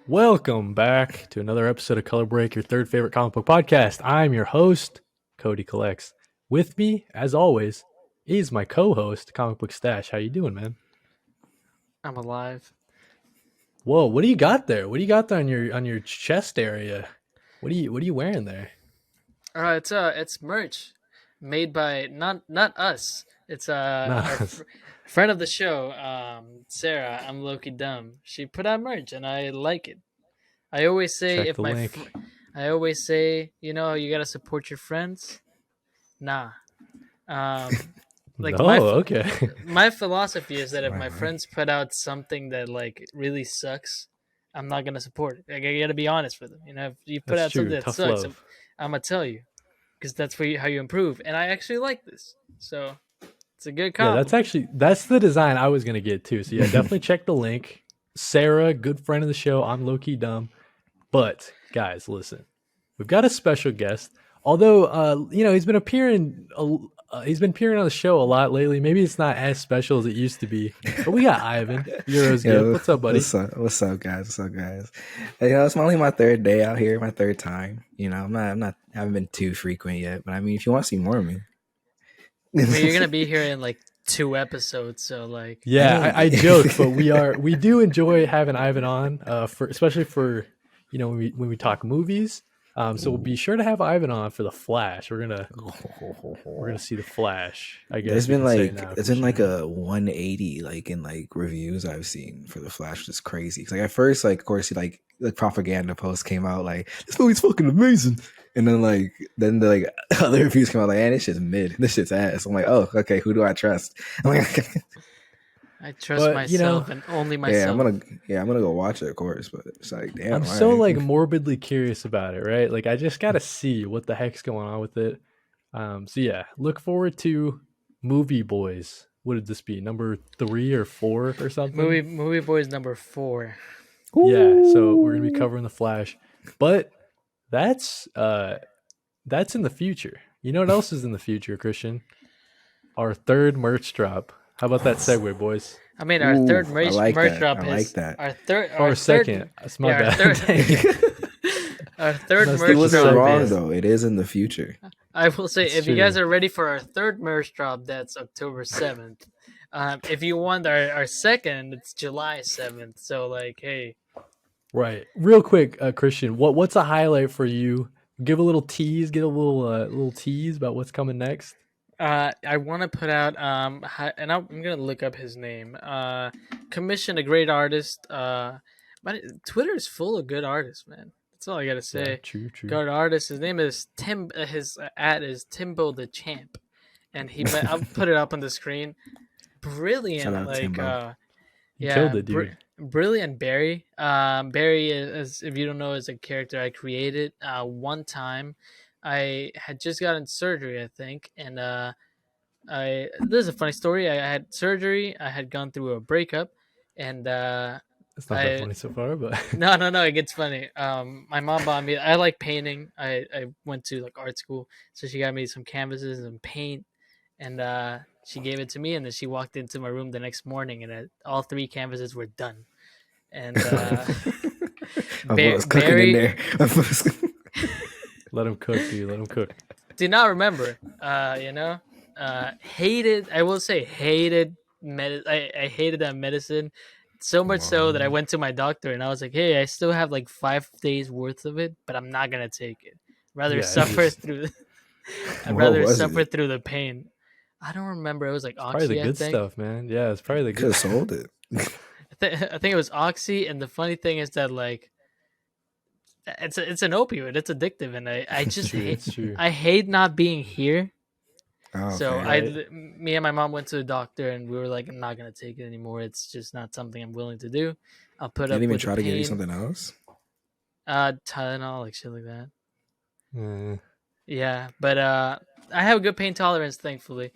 Welcome back to another episode of Color Break, your third favorite comic book podcast. I'm your host, Cody Collects. With me, as always, is my co-host, Comic Book Stash. How you doing, man? I'm alive. Whoa, what do you got there? What do you got there on your chest area? What are you wearing there? It's merch made by not us. It's our Nah, friend of the show, Sarah. I'm Loki Dumb. She put out merch and I like it. I always say check if the link. I always say you gotta support your friends. Nah. Um, like Oh, okay. my philosophy is that if my Right. friends put out something that like really sucks, I'm not gonna support it. Like, I gotta be honest with them. If you put That's out something true. that Tough sucks, love. I'm gonna tell you because that's how you improve. And I actually like this, so it's a good Yeah, compliment. that's the design I was gonna get too. So yeah, definitely check the link. Sarah, good friend of the show. I'm low key dumb. But guys, listen, we've got a special guest. Although, he's been appearing on the show a lot lately. Maybe it's not as special as it used to be. But we got Ivan, Euro's gift. Yo, What's up, buddy? what's up, guys? What's up, guys? Hey, it's only my third day out here, my third time. I haven't been too frequent yet. But I mean, if you want to see more of me, I mean, you're gonna be here in like 2 episodes, so like, Yeah, I hey, joke, but we do enjoy having Ivan on, for especially for when we talk movies. So we'll be sure to have Ivan on for the Flash. We're gonna see the Flash. I guess there's we been can say like now there's for been like sure. a 180 like in like reviews I've seen for the Flash, which is crazy. 'Cause, like at first, like of course, like the propaganda post came out like this movie's fucking amazing, and then the like other reviews came out like, man, this shit's mid, this shit's ass. I'm like, oh, okay, who do I trust? I'm like, I trust But myself and only yeah, myself. I'm gonna go watch it, of course. But it's like, damn, I'm all so right. like morbidly curious about it, right? Like I just gotta see what the heck's going on with it. So yeah, look forward to Movie Boys. What did this be? Number 3 or 4 or something? Movie Boys number 4. Yeah, so we're gonna be Ooh. covering the Flash. But that's that's in the future. You know what else is in the future, Christian? Our third merch drop. How about that segue, boys? I mean, our Ooh, third I like merch that. I drop like is that. Or second. That's my our bad. third, our third No, He stick merch to wasn't drop wrong second. is. though. It is in the future. I will say, It's if you guys true. are ready for our third merch drop, that's October 7th. If you want our second, it's July 7th. So like, hey, Right. Real quick, Christian, what's a highlight for you? Give a little tease, get a little tease about what's coming next. I want to put out and I'm gonna look up his name. Commissioned a great artist. But Twitter is full of good artists, man. That's all I gotta Yeah, say. true, true. Good artist. His name is Tim. His ad is Timbo the Champ, and I'll put it up on the screen. Shout Brilliant, out like Timbo. You killed yeah, it, dude. brilliant Barry. Barry is, if you don't know, is a character I created. One time, I had just gotten surgery, I think, and I this is a funny story. I had surgery. I had gone through a breakup, and It's not that I funny so far, but no, it gets funny. My mom bought me. I like painting. I went to like art school, so she got me some canvases and paint, and she gave it to me. And then she walked into my room the next morning, and all 3 canvases were done. And I was cooking in Barry there. let him cook, dude. Let him cook. did not remember. Hated. I will say hated. I hated that medicine so much so that I Wow. went to my doctor and I was like, "Hey, I still have like 5 days worth of it, but I'm not gonna take it. Rather Yeah, it's suffer just through. I'd What rather was suffer it? through the pain." I don't remember. It was like it's probably the oxy, I good think. stuff, man. Yeah, it's probably the Could good. have sold it. I think it was oxy. And the funny thing is that like it's an opioid. It's addictive, and I It's just true. hate. It's true. I hate not being here. Oh, So okay. Right. me and my mom went to the doctor, and we were like, I'm not gonna take it anymore. It's just not something I'm willing to do. I'll put Didn't up even with the try to give you pain. something else. Tylenol, like shit like that. Uh, Yeah, but I have a good pain tolerance, thankfully.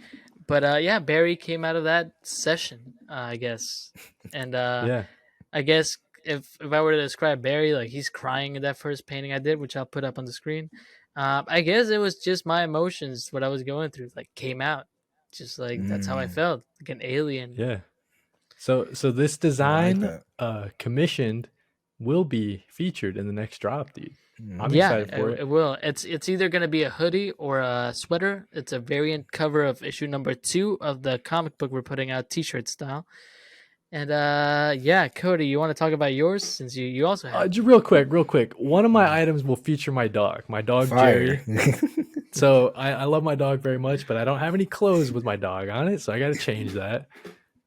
But yeah, Barry came out of that session, I guess, and yeah. I guess if I were to describe Barry, like he's crying in that first painting I did, which I'll put up on the screen. I guess it was just my emotions, what I was going through, like came out, just like that's how I Mm, felt, like an alien. Yeah. So this I like design that. commissioned will be featured in the next drop, dude. I'm Yeah, excited for it. it will. It's either gonna be a hoodie or a sweater. It's a variant cover of issue number 2 of the comic book we're putting out, T-shirt style. And yeah, Cody, you want to talk about yours since you also have. Just real quick. One of my items will feature my dog Fire. Jerry. So I love my dog very much, but I don't have any clothes with my dog on it, so I got to change that.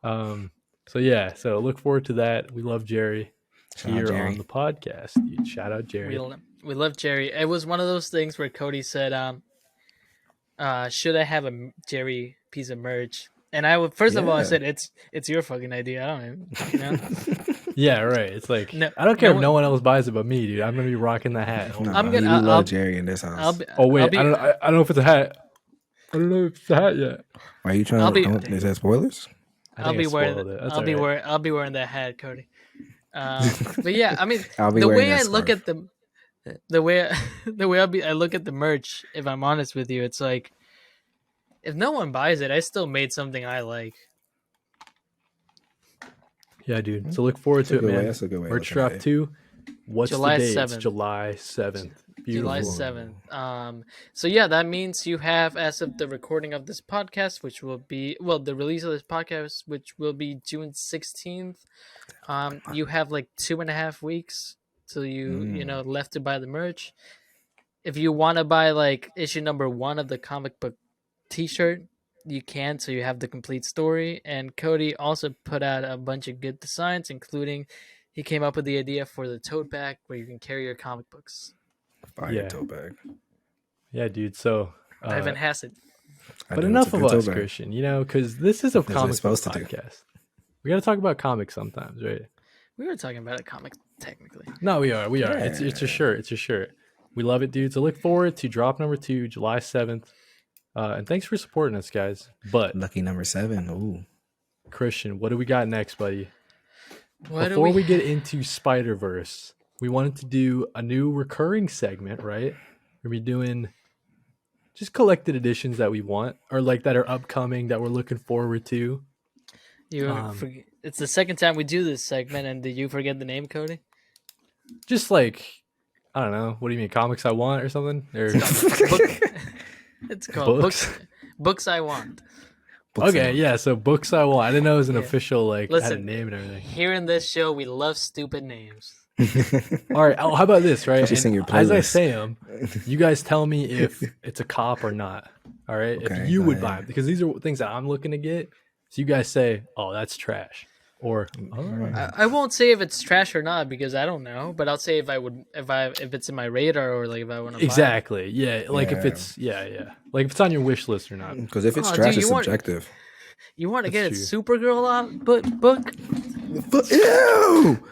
So yeah, so look forward to that. We love Jerry Shout out here Jerry. on the podcast, dude. Shout out Jerry. We love Jerry. It was one of those things where Cody said, should I have a Jerry piece of merch? And I would first of all I Yeah. said it's your fucking idea. I don't even, you know. Yeah, right. It's like No- I don't care no if no one else buys it but me, dude. I'm gonna be rocking the hat. Nah, I'm gonna- we I'll- love Jerry in this house. Oh wait, I'll be, I don't know if it's a hat. I don't know if it's a hat yet. Why are you trying I'll be- to? Is that spoilers? I I'll think be I wearing spoiled it. That's I'll be all right. wearing I'll be wearing that hat, Cody. But yeah, I mean I'll be the wearing way that I look scarf. at the way I look at the merch, if I'm honest with you, it's like if no one buys it, I still made something I like. Yeah, dude. So look forward to it, man. That's a good way. of Merch looking at drop it. 2. What's July the date? It's 7th. July 7th. Beautiful. July 7th. So yeah, that means you have, as of the recording of this podcast, which will be, well, the release of this podcast, which will be June 16th. You have like 2.5 weeks till you know, left to buy the merch. If you want to buy like issue number 1 of the comic book t-shirt, you can, so you have the complete story. And Cody also put out a bunch of good designs, including he came up with the idea for the tote bag where you can carry your comic books. Fire Yeah. tote bag. Yeah, dude. So Ivan has it. I but do, enough it's a of good us, tote bag. Christian, you know, because this is a what it's comic book supposed to do. podcast. We got to talk about comics sometimes, right? We were talking about a comic, technically. No, we are. Yeah. It's a shirt. It's a shirt. We love it, dude. So look forward to drop number 2, July 7th. And thanks for supporting us, guys. But Lucky number 7. Ooh. Christian, what do we got next, buddy? What do Before we get into Spiderverse, we wanted to do a new recurring segment, right? We'll be doing just collected editions that we want, or like that are upcoming that we're looking forward to. It's the second time we do this segment, and did you forget the name, Cody? Just like, I don't know, what do you mean, comics I want or something? Or It's called Books? Books I Want. okay, yeah. So books I want. I didn't know it was an Yeah. official like had a Listen, name and everything. Here in this show, we love stupid names. All right. Oh, how about this, right? Just sing your And as I playlist. say them, you guys tell me if it's a cop or not. All right. Okay, if you go would ahead. buy them, because these are things that I'm looking to get. So you guys say, "Oh, that's trash," or I won't say if it's trash or not because I don't know, but I'll say if it's in my radar or like if I want to. exactly. Yeah. Like if Yeah. it's like if it's on your wish list or not. Because if it's Oh, trash, dude, it's you want- subjective. You want to get a That's Supergirl book? Ew!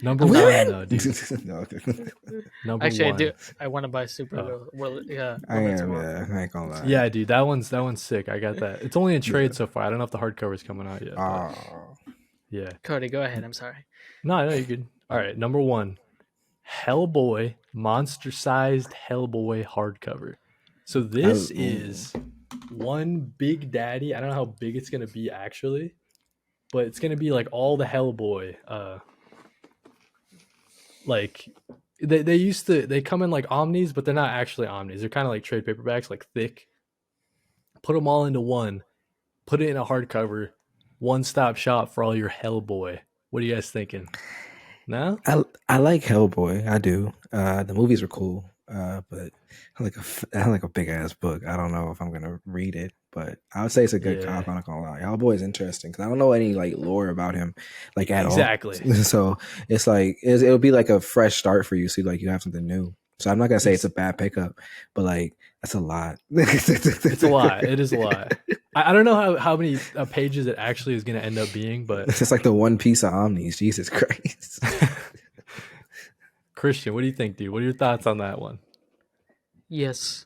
Number one, though, dude. No, okay. Number Actually, one. I do. I want to buy Supergirl. Well, yeah. I Woman's am, War. yeah. I ain't gonna lie. Yeah, dude. That one's sick. I got that. It's only in trade so far. I don't know if the hardcover's coming out yet. but Oh. yeah. Cody, go ahead. I'm sorry. No, you could. All right, number 1, Hellboy, monster-sized Hellboy hardcover. So this is one big daddy. I don't know how big it's gonna be actually, but it's gonna be like all the Hellboy. Like they come in like omnis, but they're not actually omnis. They're kind of like trade paperbacks, like thick. Put them all into one. Put it in a hardcover. One-stop shop for all your Hellboy. What are you guys thinking? No? I like Hellboy. I do. The movies were cool, but I like a big ass book. I don't know if I'm gonna read it, but I would say it's a good Yeah. cop. I'm not gonna lie. Hellboy is interesting because I don't know any like lore about him, like at Exactly. all. So it's like it'll be like a fresh start for you. So like you have something new. So I'm not gonna say it's a bad pickup, but like that's a lot. It's a lot. It is a lot. I don't know how many pages it actually is going to end up being, but It's just like the one piece of omnis. Jesus Christ. Christian, what do you think, dude? What are your thoughts on that one? Yes.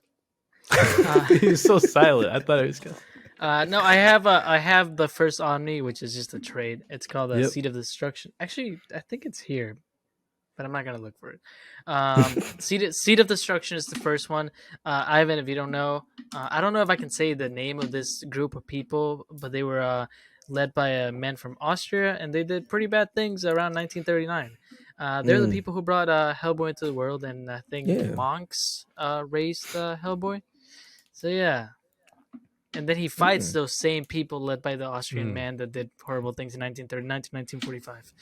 He was so silent. I thought it was going to. No, I have the first Omni, which is just a trade. It's called the Yep. Seed of Destruction. Actually, I think it's here, but I'm not gonna look for it. Seed of Destruction is the first one. Ivan, if you don't know, I don't know if I can say the name of this group of people, but they were led by a man from Austria, and they did pretty bad things around 1939. They're the people who brought Hellboy into the world, and I think Yeah. monks raised Hellboy. So yeah, and then he fights those same people led by the Austrian man that did horrible things in 1939 to 1945.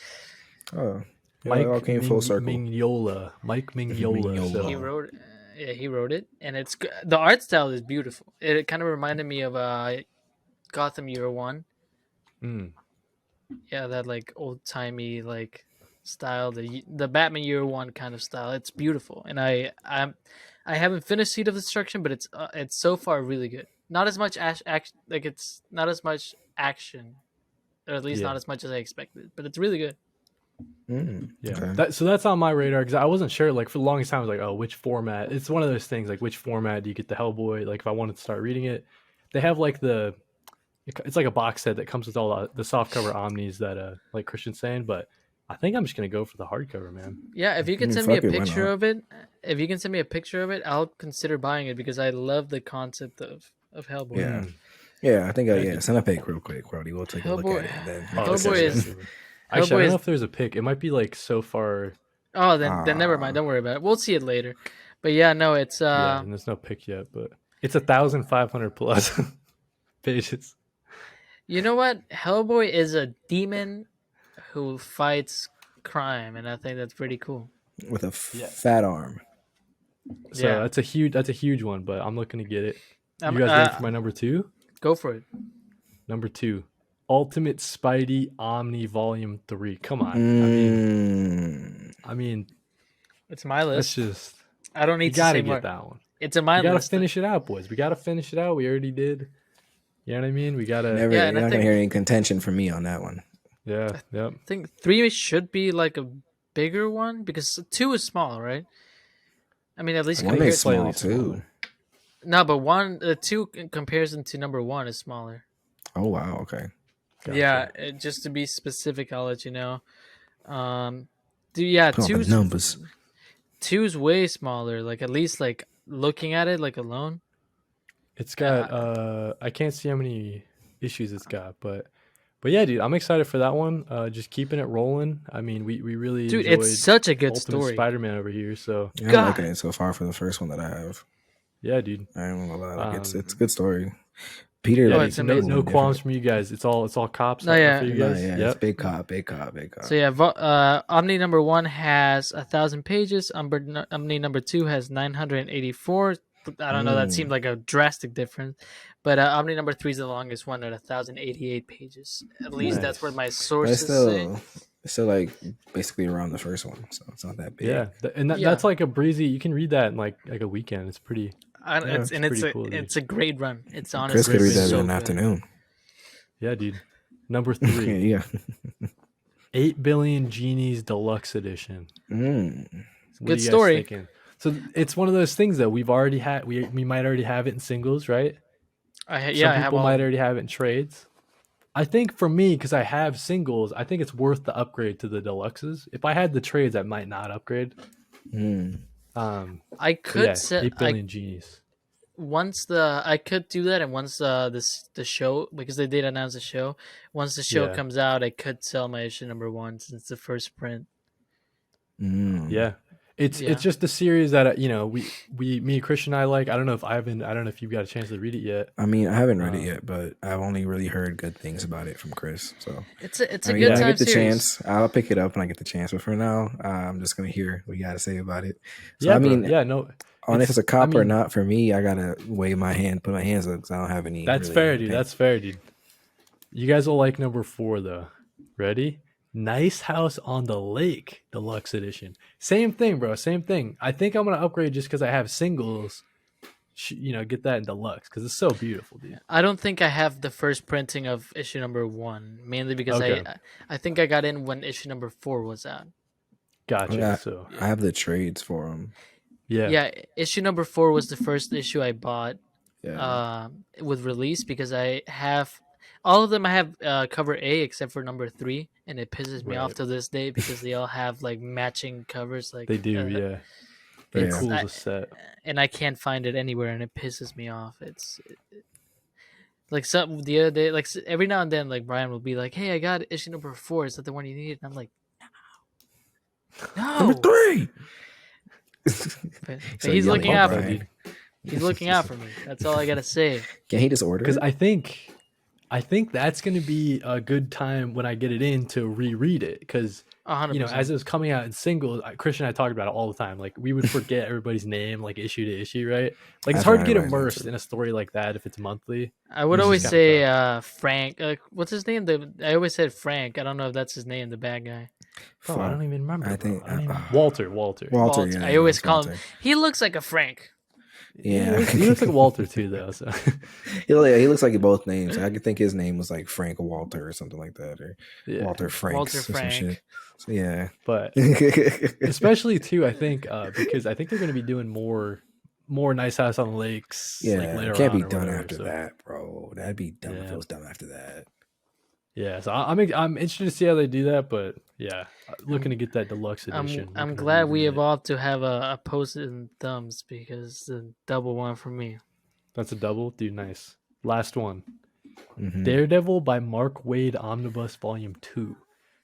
Oh, yeah, Mike it all came full circle. Mignola. Mike Mignola. Mignola. So He wrote, yeah, he wrote it, and the art style is beautiful. It kind of reminded me of Gotham Year One. Yeah, that like old timey like style, the Batman Year One kind of style. It's beautiful, and I haven't finished Seed of Destruction, but it's so far really good. Not as much action, like it's not as much action, or at least not as much as I expected. But it's really good. Yeah, Okay. so that's on my radar because I wasn't sure. Like for the longest time, I was like, oh, which format? It's one of those things. Like which format do you get the Hellboy? Like if I wanted to start reading it, they have like it's like a box set that comes with all the softcover omnis that like Christian's saying. But I think I'm just gonna go for the hardcover, man. Yeah, if you can send me a picture of it, I'll consider buying it because I love the concept of Hellboy. Yeah. Yeah, I think send a pic real quick, Brody. We'll take a look at it. And then Hellboy is actually, I don't know if there's a pic. It might be like so far. Oh, then never mind. Don't worry about it. We'll see it later. But yeah, no, it's yeah, and there's no pic yet, but it's 1,500 plus pages. You know what? Hellboy is a demon who fights crime, and I think that's pretty cool. With a fat arm. So Yeah. that's a huge one, but I'm looking to get it. You guys ready for my number 2? Go for it. Number 2, Ultimate Spidey Omni Volume 3. Come on. I mean, it's my list. That's just. I don't need to say more. Get that one. It's in my list. We gotta finish it out, boys. We gotta finish it out. We already did. You know what I mean? We gotta. You're not gonna hear any contention from me on that one. Yeah. Yep. I think 3 should be like a bigger one because 2 is small, right? I mean, at least 1 is small too. No, but 2 in comparison to number 1 is smaller. Oh wow! Okay. Gotcha. Yeah, just to be specific, I'll let you know. Yeah, 2's numbers. 2's way smaller. Like at least like looking at it like alone. It's got I can't see how many issues it's got, but yeah, dude, I'm excited for that one. Just keeping it rolling. I mean, we really enjoyed it's such a good Ultimate story. Spider-Man over here. So yeah, I'm liking it so far for the first one that I have. Yeah, dude. I don't know lie. Like, it's a good story. Peter, it's amazing. No qualms from you guys. It's all cops. No, yeah, for you guys. It's big cop. So yeah, Omni number 1 has 1,000 pages. Omni number 2 has 984. I don't know. That seemed like a drastic difference, but Omni number 3 is the longest one at 1,088 pages. At least that's what my sources say. It's still like basically around the first one, so it's not that big. Yeah, and that's like a breezy. You can read that in like a weekend. It's pretty. It's a great run. It's honestly Chris could read that so in an afternoon. Yeah, dude. Number 3. Yeah. 8 Billion Genies Deluxe Edition. Good story. Thinking? So it's one of those things that we've already had. We might already have it in singles, right? Some people might already have it in trades. I think for me, because I have singles, I think it's worth the upgrade to the deluxes. If I had the trades, I might not upgrade. I could set 8 Billion Genies. I could do that, and once the show, because they did announce the show. Once the show comes out, I could sell my issue number 1 since the first print. Yeah. It's just a series that me and Christian and I like. I don't know if you've got a chance to read it yet. I mean, I haven't read it yet, but I've only really heard good things about it from Chris. So it's a good time I get the series. chance, I'll pick it up when I get the chance. But for now, I'm just gonna hear what you got to say about it. So if it's a cop or not for me, I gotta put my hands up because I don't have any. That's fair, dude. That's fair, dude. You guys will like number 4 though. Ready? Nice House on the Lake Deluxe Edition. Same thing, bro. Same thing. I think I'm gonna upgrade just because I have singles. Get that in deluxe because it's so beautiful, dude. I don't think I have the first printing of issue number 1, mainly because I think I got in when issue number 4 was out. Gotcha. I have the trades for them. Yeah. Issue number 4 was the first issue I bought with release because I have. All of them I have cover A except for number 3, and it pisses me off to this day because they all have like matching covers. Like they do, Very cool as a set. And I can't find it anywhere, and it pisses me off. Like some the other day, like every now and then, like Brian will be like, "Hey, I got issue number 4. Is that the one you need?" And I'm like, Number "No." 3. But So he's yelling looking at out for Brian. me. He's looking out for me. That's all I gotta say. Can he just order Because it? I think that's going to be a good time when I get it in to reread it. Because 100%. as it was coming out in singles, Christian and I talked about it all the time. Like we would forget everybody's name, like issue to issue, right? Like it's That's hard what to get I realized immersed too. in a story like that if it's monthly. I would It's always just kinda say tough. Frank. What's his name? I always said Frank. I don't know if that's his name. The bad guy. Bro, I Fuck. don't even remember, I bro. think I don't even Walter. Walter. Walter. Yeah, there I you go. always It's call him. Walter. He looks like a Frank. Yeah, he looks like Walter too, though. So he looks like both names. I could think his name was like Frank Walter or something like that, or yeah, Walter Franks Walter or some Frank. shit. So, yeah, but especially too, I think because I think they're going to be doing more Nice House on the Lakes, like yeah, later it can't on be or done whatever. after So that, bro. That'd be dumb if yeah, it was done after that. yeah. So I'm interested to see how they do that, but yeah, looking to get that deluxe edition. I'm looking to glad we reread it. evolved to have a post-it and thumbs because the double one for me. That's a double, dude. Nice. Last one, Mhm. Daredevil by Mark Waid Omnibus Volume 2.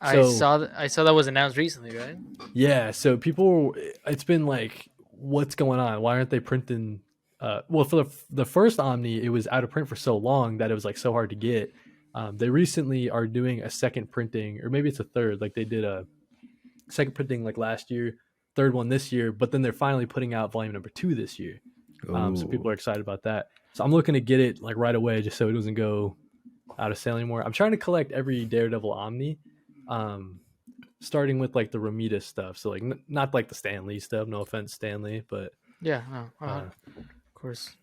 I saw that was announced recently, right? Yeah, so people, it's been like, what's going on? Why aren't they printing? Well, for the first Omni, it was out of print for so long that it was like so hard to get. They recently are doing a second printing, or maybe it's a third. Like they did a second printing like last year, third one this year, but then they're finally putting out volume number 2 this year. So people Ooh. are excited about that. So I'm looking to get it like right away, just so it doesn't go out of sale anymore. I'm trying to collect every Daredevil Omni. Starting with like the Romita stuff, so like not like the Stan Lee stuff. No offense, Stan Lee, but Yeah, no, uh, of course.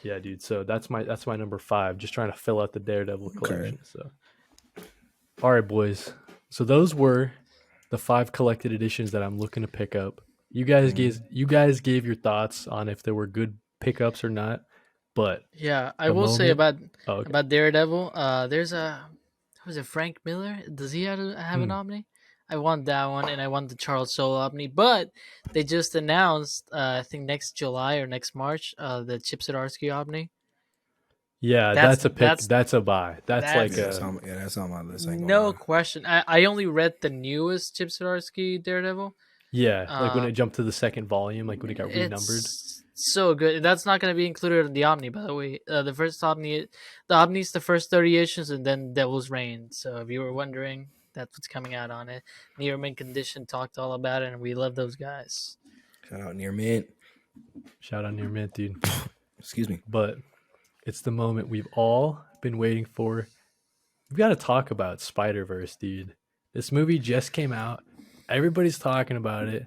yeah, dude. So that's my number 5. Just trying to fill out the Daredevil collection. So, all right, boys. So those were the 5 collected editions that I'm looking to pick up. You guys gave your thoughts on if there were good pickups or not, but Yeah, I the will say moment. Okay. about Daredevil. There's was it Frank Miller? Does he have an Omni? I want that one, and I want the Charles Soule Omni. But they just announced, I think next July or next March, the Chip Zdarsky Omni. Yeah, That's that's a pick. That's a buy. That's like that's That's on my list. I ain't gonna no lie. question. I only read the newest Chip Zdarsky Daredevil. yeah, like when it Um, jumped to the second volume, like when it got renumbered. It's so good. That's not going to be included in the Omni, by the way. The first Omni, the Omni's the first 30 issues, and then Devil's Reign. So if you were wondering, that's what's coming out on it. Near Mint Condition talked all about it, and we love those guys. Shout out Near Mint. Shout out Near Mint, dude. Excuse me. But it's the moment we've all been waiting for. We've got to talk about Spiderverse, dude. This movie just came out. Everybody's talking about it.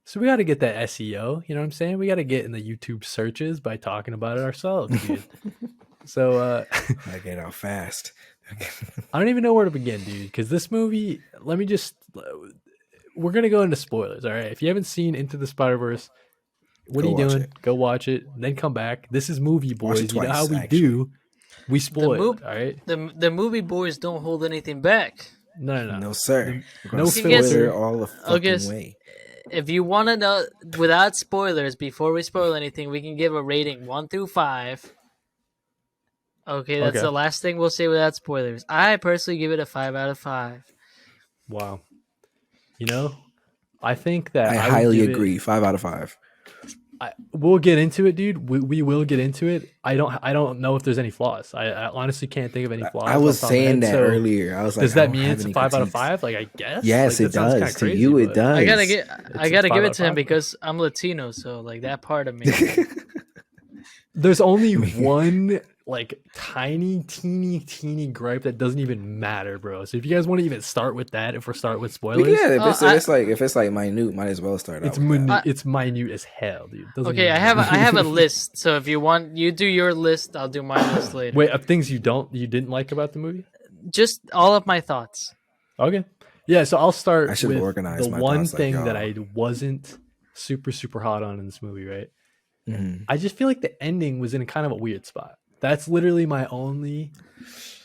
So we got to get that SEO. You know what I'm saying? We got to get in the YouTube searches by talking about it ourselves, dude. So I get out fast. I don't even know where to begin, dude. Because this movie, we're gonna go into spoilers. All right. If you haven't seen Into the Spider-Verse, what Go are you watch doing? it. Go watch it. Then come back. This is Movie Watch Boys. it You know how twice, we actually. do. We The spoil move, it. All right. the movie boys don't hold anything back. No. No, sir. We're gonna No spoil filter. it all the fucking way. If you want to know without spoilers, before we spoil anything, we can give a rating 1 through 5. Okay, that's Okay. the last thing we'll say without spoilers. I personally give it a 5 out of 5. Wow. You know, I think that I would highly give agree. 5 out of 5. we'll get into it, dude. We will get into it. I don't know if there's any flaws. I honestly can't think of any flaws. I was off the top of my saying head. that So earlier. I was like, does I that don't mean have it's a any 5 out of critiques. 5? Like, I guess. Yes, like, it that sounds kinda does. To crazy, you, it but does. I it's gotta a give 5 it out to of him 5. because I'm Latino, so like that part of me. There's only one like tiny, teeny gripe that doesn't even matter, bro. So if you guys want to even start with that, if we're starting with spoilers, Yeah, Oh, if it's like minute, might as well start out it's with that. minute. It's minute as hell, dude. Doesn't Okay, even I have matter. a list. So if you want, you do your list. I'll do my list later. Wait, of things you didn't like about the movie? Just all of my thoughts. Okay. Yeah, so I'll start I should have with organized the my one thoughts like thing that y'all. I wasn't super hot on in this movie, right? Mhm. I just feel like the ending was in kind of a weird spot. That's literally my only,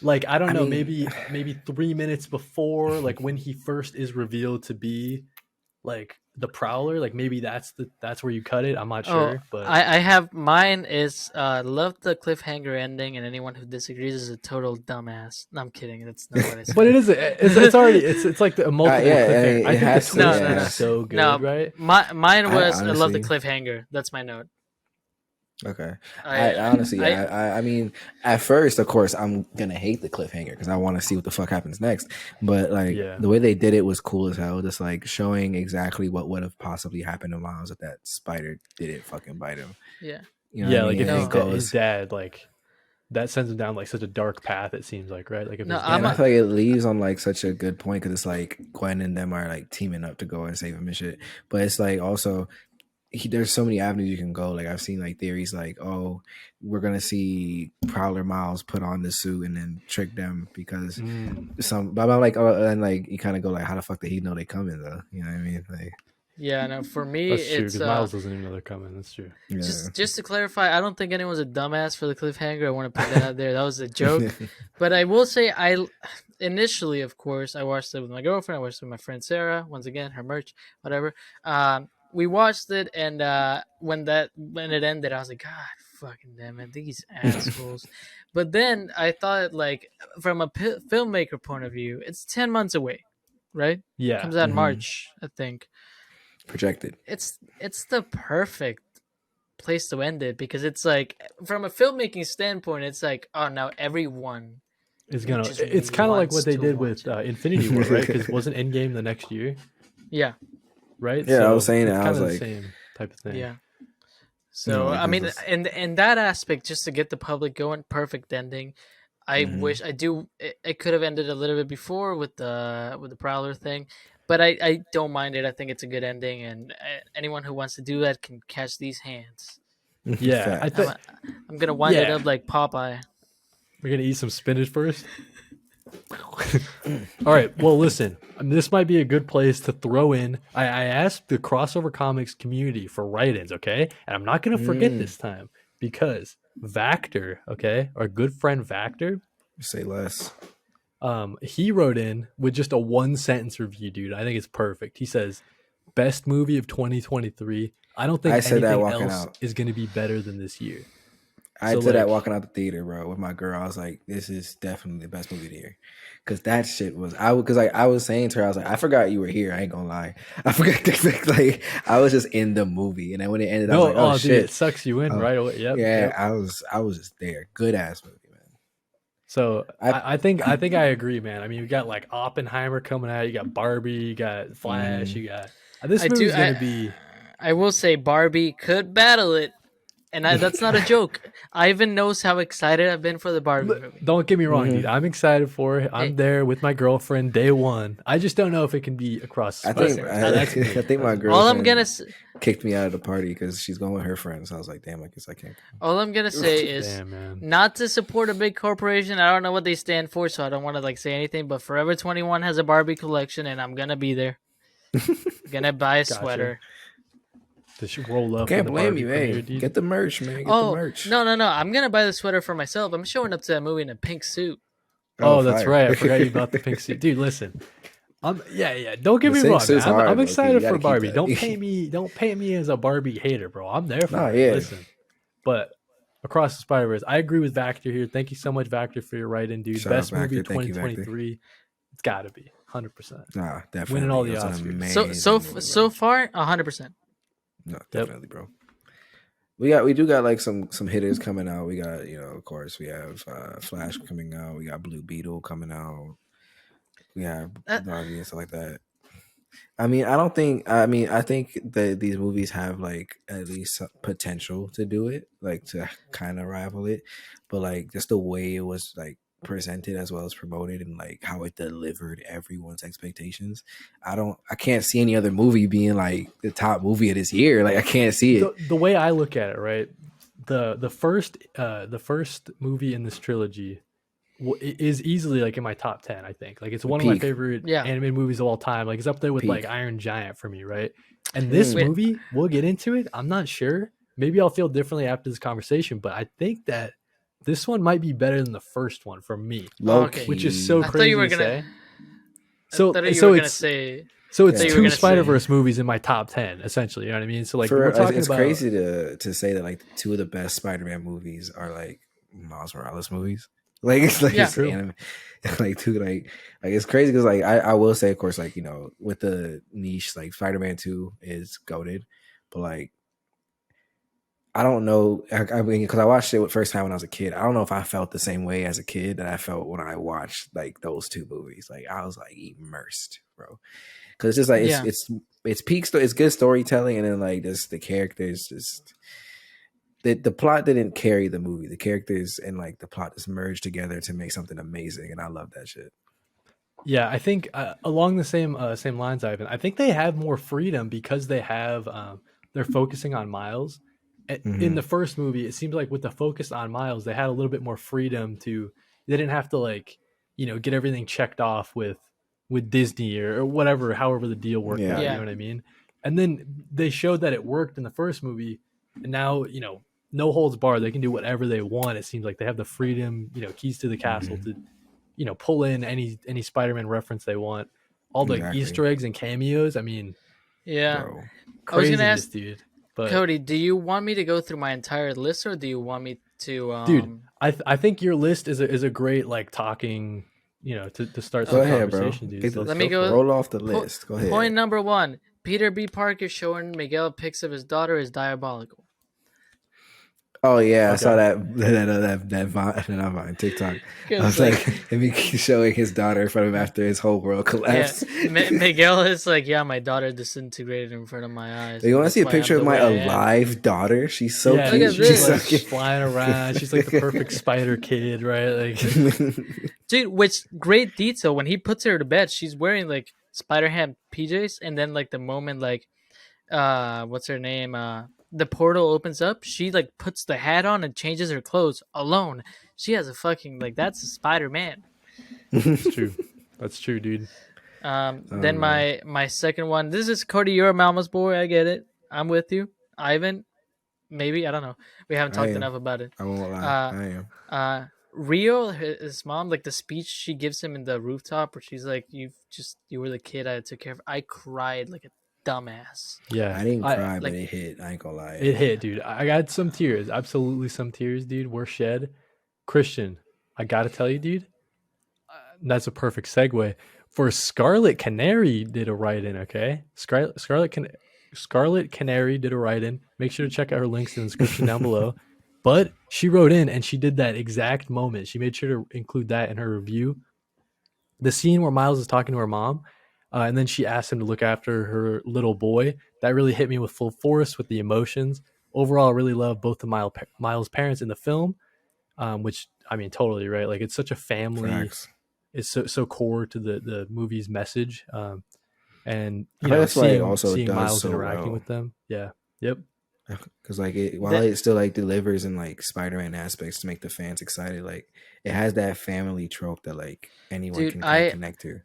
like, I don't know, mean- maybe 3 minutes before, like when he first is revealed to be like the Prowler, like maybe that's where you cut it. I'm not Oh, sure, but I have mine is love the cliffhanger ending, and anyone who disagrees is a total dumbass. No, I'm kidding. That's not what I but said. it is it's already it's like the multiple yeah, cliffhanger. I it think the has to. No, twist no, is no, so good, no. right? Mine I was I love the honestly, cliffhanger. That's my note. okay. I I honestly, I I mean, at first, of course, I'm gonna hate the cliffhanger because I want to see what the fuck happens next. But like Yeah. the way they did it was cool as hell. Just like showing exactly what would have possibly happened to Miles if that spider didn't fucking bite him. yeah. You know what I Yeah, like mean? if And his it No, his goes, dad like that sends him down like such a dark path. It seems like, right? Like if no. his and I'm I dad, feel like it leaves on like such a good point because it's like Gwen and them are like teaming up to go and save him and shit. But it's like also there's so many avenues you can go. Like I've seen like theories like, oh, we're gonna see Prowler Miles put on the suit and then trick them because but I'm like, oh, and like you kind of go like, how the fuck did he know they coming though? You know what I mean? Like, yeah. No, for me, that's true it's because Miles doesn't even know they're coming. That's true. yeah. just to clarify. I don't think anyone's a dumbass for the cliffhanger. I want to put that out there. That was a joke. But I will say, I initially, of course, I watched it with my girlfriend. I watched it with my friend Sarah. Once again, her merch, whatever. We watched it, and when it ended, I was like, God, fucking damn it, these assholes. But then I thought, like, from a filmmaker point of view, it's 10 months away, right? Yeah. Comes out in Mhm. March, I think. Projected. It's the perfect place to end it because it's like from a filmmaking standpoint, it's like, oh, now everyone Is gonna. just It's kind of like wants what they to did watch with it. Infinity War, right? Because wasn't Endgame the next year, Yeah, right? Yeah, I was So saying it's that. I kind was of the like, same type of thing. yeah. you know, So like I this mean, is. in that aspect, just to get the public going, perfect ending. I Mhm. wish I do. It could have ended a little bit before with the Prowler thing, but I don't mind it. I think it's a good ending, and anyone who wants to do that can catch these hands. Yeah, I Facts. think. I'm gonna wind it Yeah, up like Popeye. we're gonna eat some spinach first. All right. Well, listen, this might be a good place to throw in. I asked the crossover comics community for write-ins, okay? And I'm not going to forget Mm, this time because Vactor, okay, our good friend Vactor, say less. he wrote in with just a one sentence review, dude. I think it's perfect. He says, "Best movie of 2023. I don't think I said that anything walking else out. is going to be better than this year." I So said that like, walking out the theater, bro, with my girl. I was like, "This is definitely the best movie of the year," because that shit was. Because like I was saying to her, I was like, "I forgot you were here." I ain't gonna lie, I forgot. Like I was just in the movie, and then when it ended, I was no, like, "Oh oh dude, it shit!" sucks you in Oh right away. Yep, yeah, yep. I was just there. Good ass movie, man. So I I think I agree, man. I mean, you got like Oppenheimer coming out, you got Barbie, you got Flash, mhm. you got this I do. movie's gonna be I will say Barbie could battle it, and that's not a joke. Ivan knows how excited I've been for the Barbie movie. don't get me wrong, dude. Mhm. I'm excited for it. I'm Hey, there with my girlfriend day one. I just don't know if it can be across the I think spider. That's me. I think my That's me. all I'm gonna girlfriend kicked me out of the party because she's going with her friends. I was like, "Damn, I guess I can't go." all I'm gonna say is Damn, man. not to support a big corporation. I don't know what they stand for, so I don't want to like say anything. But Forever 21 has a Barbie collection, and I'm gonna be there. Gonna buy a Gotcha. sweater. Just roll up Can't in the blame Barbie you, premiere, hey. dude. Get the merch, man. Get the Oh merch. no, I'm gonna buy the sweater for myself. I'm showing up to that movie in a pink suit. Oh, that's fire. right. I forgot you about the pink suit, dude. Listen, yeah. Don't get The me pink wrong, suit's man. I'm hard, low-key. excited You for gotta keep Barbie. that. Don't paint me as a Barbie hater, bro. I'm there for Nah, it. yeah. Listen, but Across the Spider-Verse, I agree with Vactor here. Thank you so much, Vactor, for your write-in, dude. Shout out Best movie Vactor. of Thank you, Vactor. 2023. It's got to be 100%. Nah, definitely. Winning all the It was an Oscars. amazing So movie, so bro. far, 100%. No, definitely, bro. We do got like some hitters coming out. We got, of course, we have Flash coming out. We got Blue Beetle coming out. We have Uh, Barbie and stuff like that. I mean, I think that these movies have like at least some potential to do it, like to kind of rival it, but like just the way it was like presented as well as promoted and like how it delivered everyone's expectations. I can't see any other movie being like the top movie of this year. Like I can't see it. The way I look at it, right? The first movie in this trilogy is easily like in my top 10. I think like it's one of my Peak. favorite Yeah. animated movies of all time. Like it's up there with Peak. like Iron Giant for me, right? And this Wait. movie, we'll get into it. I'm not sure. Maybe I'll feel differently after this conversation, but I think that this one might be better than the first one for me, Low okay. key. which is so I thought crazy you were to gonna. say. I thought you were gonna say So it's So you were two gonna say- Spider-Verse movies in my top 10, essentially. You know what I mean? So like we're talking it's about crazy to say that like two of the best Spider-Man movies are like Miles Morales movies. Like it's like Yeah. it's anime, like two like it's crazy because like I will say of course like you know with the niche like Spider-Man 2 is goated, but like I don't know. I mean, because I watched it the first time when I was a kid. I don't know if I felt the same way as a kid that I felt when I watched like those two movies. Like I was like immersed, bro. Because it's just like Yeah. it's peak. It's good storytelling, and then like just the characters, just the plot didn't carry the movie. The characters and like the plot just merged together to make something amazing, and I love that shit. Yeah, I think along the same lines, Ivan. I think they have more freedom because they have they're focusing on Miles. In the first movie, it seems like with the focus on Miles, they had a little bit more freedom to. They didn't have to like get everything checked off with Disney or whatever, however the deal worked out. Yeah. You know what I mean? And then they showed that it worked in the first movie, and now no holds barred. They can do whatever they want. It seems like they have the freedom, keys to the castle to pull in any Spider-Man reference they want. All the Exactly. Easter eggs and cameos. I mean, Yeah. Bro. I was gonna craziness, ask dude. But Cody, do you want me to go through my entire list, or do you want me to? dude, I think your list is a great like talking, to start Go some ahead, bro. conversation, dude. So Let me go. Roll off the list. Go ahead. Point number 1: Peter B. Parker showing Miguel pics of his daughter is diabolical. Oh yeah, I Okay. saw that Vine TikTok. I It's was like, him showing his daughter in front of him after his whole world collapsed. Miguel is like, yeah, my daughter disintegrated in front of my eyes. You want to That's see a why picture I'm of the my way I am." alive daughter? She's so yeah, cute. Look at she's She's so like cute. flying around. She's like the perfect spider kid, right? Like, Dude, which great detail when he puts her to bed, she's wearing like Spider-Ham PJs, and then like the moment like what's her name? The portal opens up, she like puts the hat on and changes her clothes alone. She has a fucking like that's a Spider-Man. that's true. That's true, dude. Then man. my second one. This is Cody. You're a mama's boy. I get it. I'm with you. Ivan, maybe I don't know. We haven't I talked am. enough about it. I won't lie. Uh, I am. Rio, his mom, like the speech she gives him in the rooftop, where she's like, you were the kid I took care of." I cried like a dumbass. Yeah, I didn't cry, like- but it hit. I ain't gonna lie. it hit, dude. I got some tears. Absolutely some tears, dude. Were shed. Christian, I gotta tell you, dude. That's a perfect segue. For Scarlet Canary did a write-in, okay? Scarlet Canary did a write-in. Make sure to check out her links in the description down below. But she wrote in and she did that exact moment. She made sure to include that in her review. The scene where Miles is talking to her mom, and then she asked him to look after her little boy. That really hit me with full force with the emotions. Overall, I really love both the Miles' parents in the film, which, I mean, totally, right? Like, it's such a family... Facts. Is so core to the movie's message, and I think that's why it also seeing does Miles so interacting well. with them. Yeah, yep, Because like while it still like delivers in like Spider-Man aspects to make the fans excited, like it has that family trope that like anyone Dude, can kind of connect to.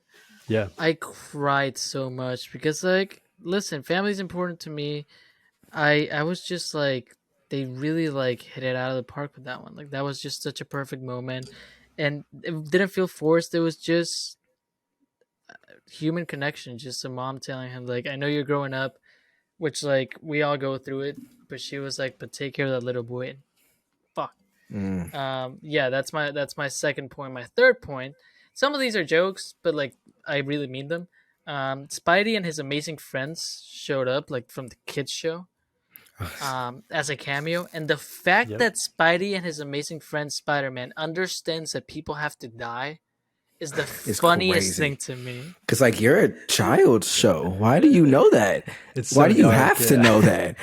yeah, I cried so much because like, listen, family's important to me. I was just like, they really like hit it out of the park with that one. Like that was just such a perfect moment, and it didn't feel forced. It was just human connection. Just a mom telling him like, "I know you're growing up," which like we all go through it. But she was like, "But take care of that little boy." And fuck. Yeah, that's my second point. My third point. Some of these are jokes, but like I really mean them. Spidey and his amazing friends showed up like from the kids show. As a cameo, and the fact Yep. that Spidey and his amazing friend Spider-Man understands that people have to die is the It's funniest crazy. thing to me. Because like you're a child's show. Why do you know that? it's Why so do you dark, have to yeah. know that?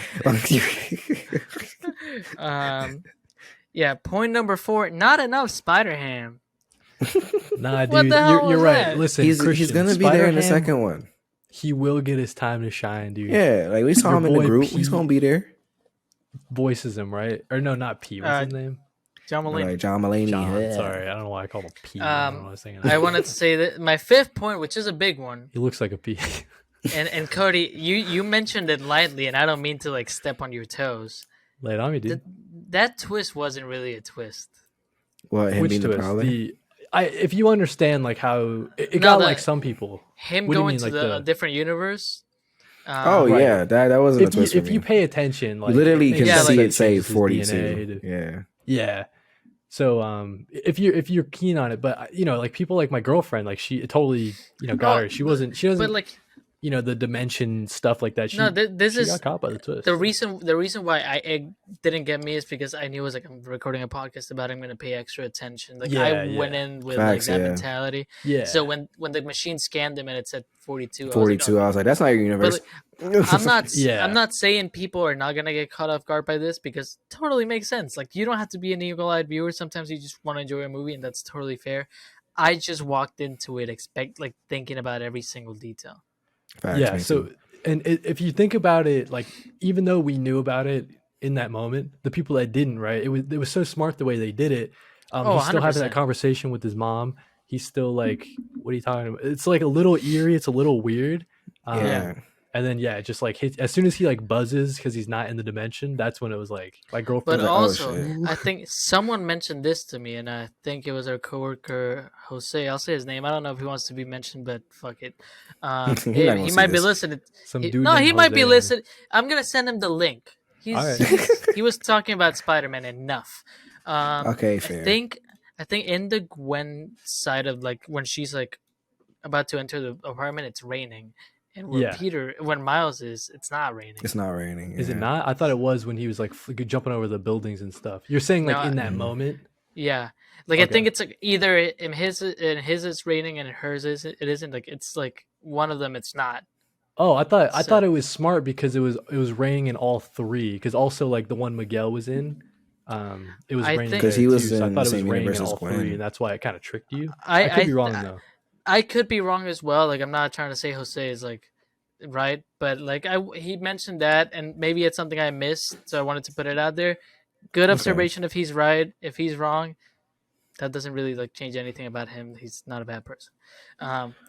Yeah. Point number 4: not enough Spider-Ham. Nah, What dude, the hell you're was right. that? Listen, he's Christian, gonna be there in the Spider-Ham, second one. He will get his time to shine, dude. Yeah, like we saw Your him in the boy group. Pete He's gonna be there. Voices him, right? Or no, not Pete. What's his name? John Mulaney. Like John Mulaney. John. yeah. Sorry, I don't know why I called him Pete. I don't know what I was thinking. I wanted to say that my fifth point, which is a big one, He looks like a Pete. and Cody, you mentioned it lightly, and I don't mean to like step on your toes. Lay it on me, dude. That twist wasn't really a twist. What him Which being the twist? Prowler? if you understand like how it No, got like some people. him What do you going mean, to like a different universe. Oh Right. yeah, that wasn't a if you twist for if you me. pay attention, You like it literally makes can Yeah, sense like- see that it say changes his 42. DNA to, Yeah. yeah. So if you're keen on it, but like people like my girlfriend, like she totally got Oh, her. She doesn't but like the dimension stuff like that. no, this She is got caught by the twist. the reason why it didn't get me is because I knew it was like I'm recording a podcast about it, I'm gonna pay extra attention. Like I Yeah, went yeah. in with Facts, like that yeah. mentality. Yeah. So when the machine scanned him and it said 42, I was 42. like, I was like, that's not your universe. I'm not Yeah. I'm not saying people are not gonna get caught off guard by this because it totally makes sense. Like you don't have to be an eagle-eyed viewer. Sometimes you just want to enjoy a movie, and that's totally fair. I just walked into it thinking about every single detail. Facts, Yeah. me So, too. and if you think about it, like even though we knew about it in that moment, the people that didn't, right? It was so smart the way they did it. Oh, He's still having that 100%. conversation with his mom. He's still like, "What are you talking about?" It's like a little eerie. It's a little weird. Yeah. And then it just like hits as soon as he like buzzes because he's not in the dimension. That's when it was like my girlfriend. But like, oh, also, shit. I think someone mentioned this to me, and I think it was our coworker Jose. I'll say his name. I don't know if he wants to be mentioned, but fuck it. He's not He gonna see might be this. listening. Some He- dude no, named he might be Jose. listening. I'm gonna send him the link. All right. He was talking about Spider-Man enough. Okay, fair. I think in the Gwen side of like when she's like about to enter the apartment, it's raining, and when Miles is, it's not raining. It's not raining. Is it yeah. not? I thought it was when he was like jumping over the buildings and stuff. You're saying like No, in that Mhm. moment? Yeah, like I Okay. think it's like either in his it's raining and in hers is it isn't. Like it's like one of them. It's not. Oh, I So- thought it was smart because it was raining in all three. Because also like the one Miguel was in, it was I raining think- there 'Cause he was too. So I in thought the it was same raining universe in as all Gwen. three, and that's why it kind of tricked you. I could be wrong though. I could be wrong as well. Like I'm not trying to say Jose is like right, but like he mentioned that, and maybe it's something I missed, so I wanted to put it out there. Good Okay. observation. If he's right, if he's wrong, that doesn't really like change anything about him. He's not a bad person.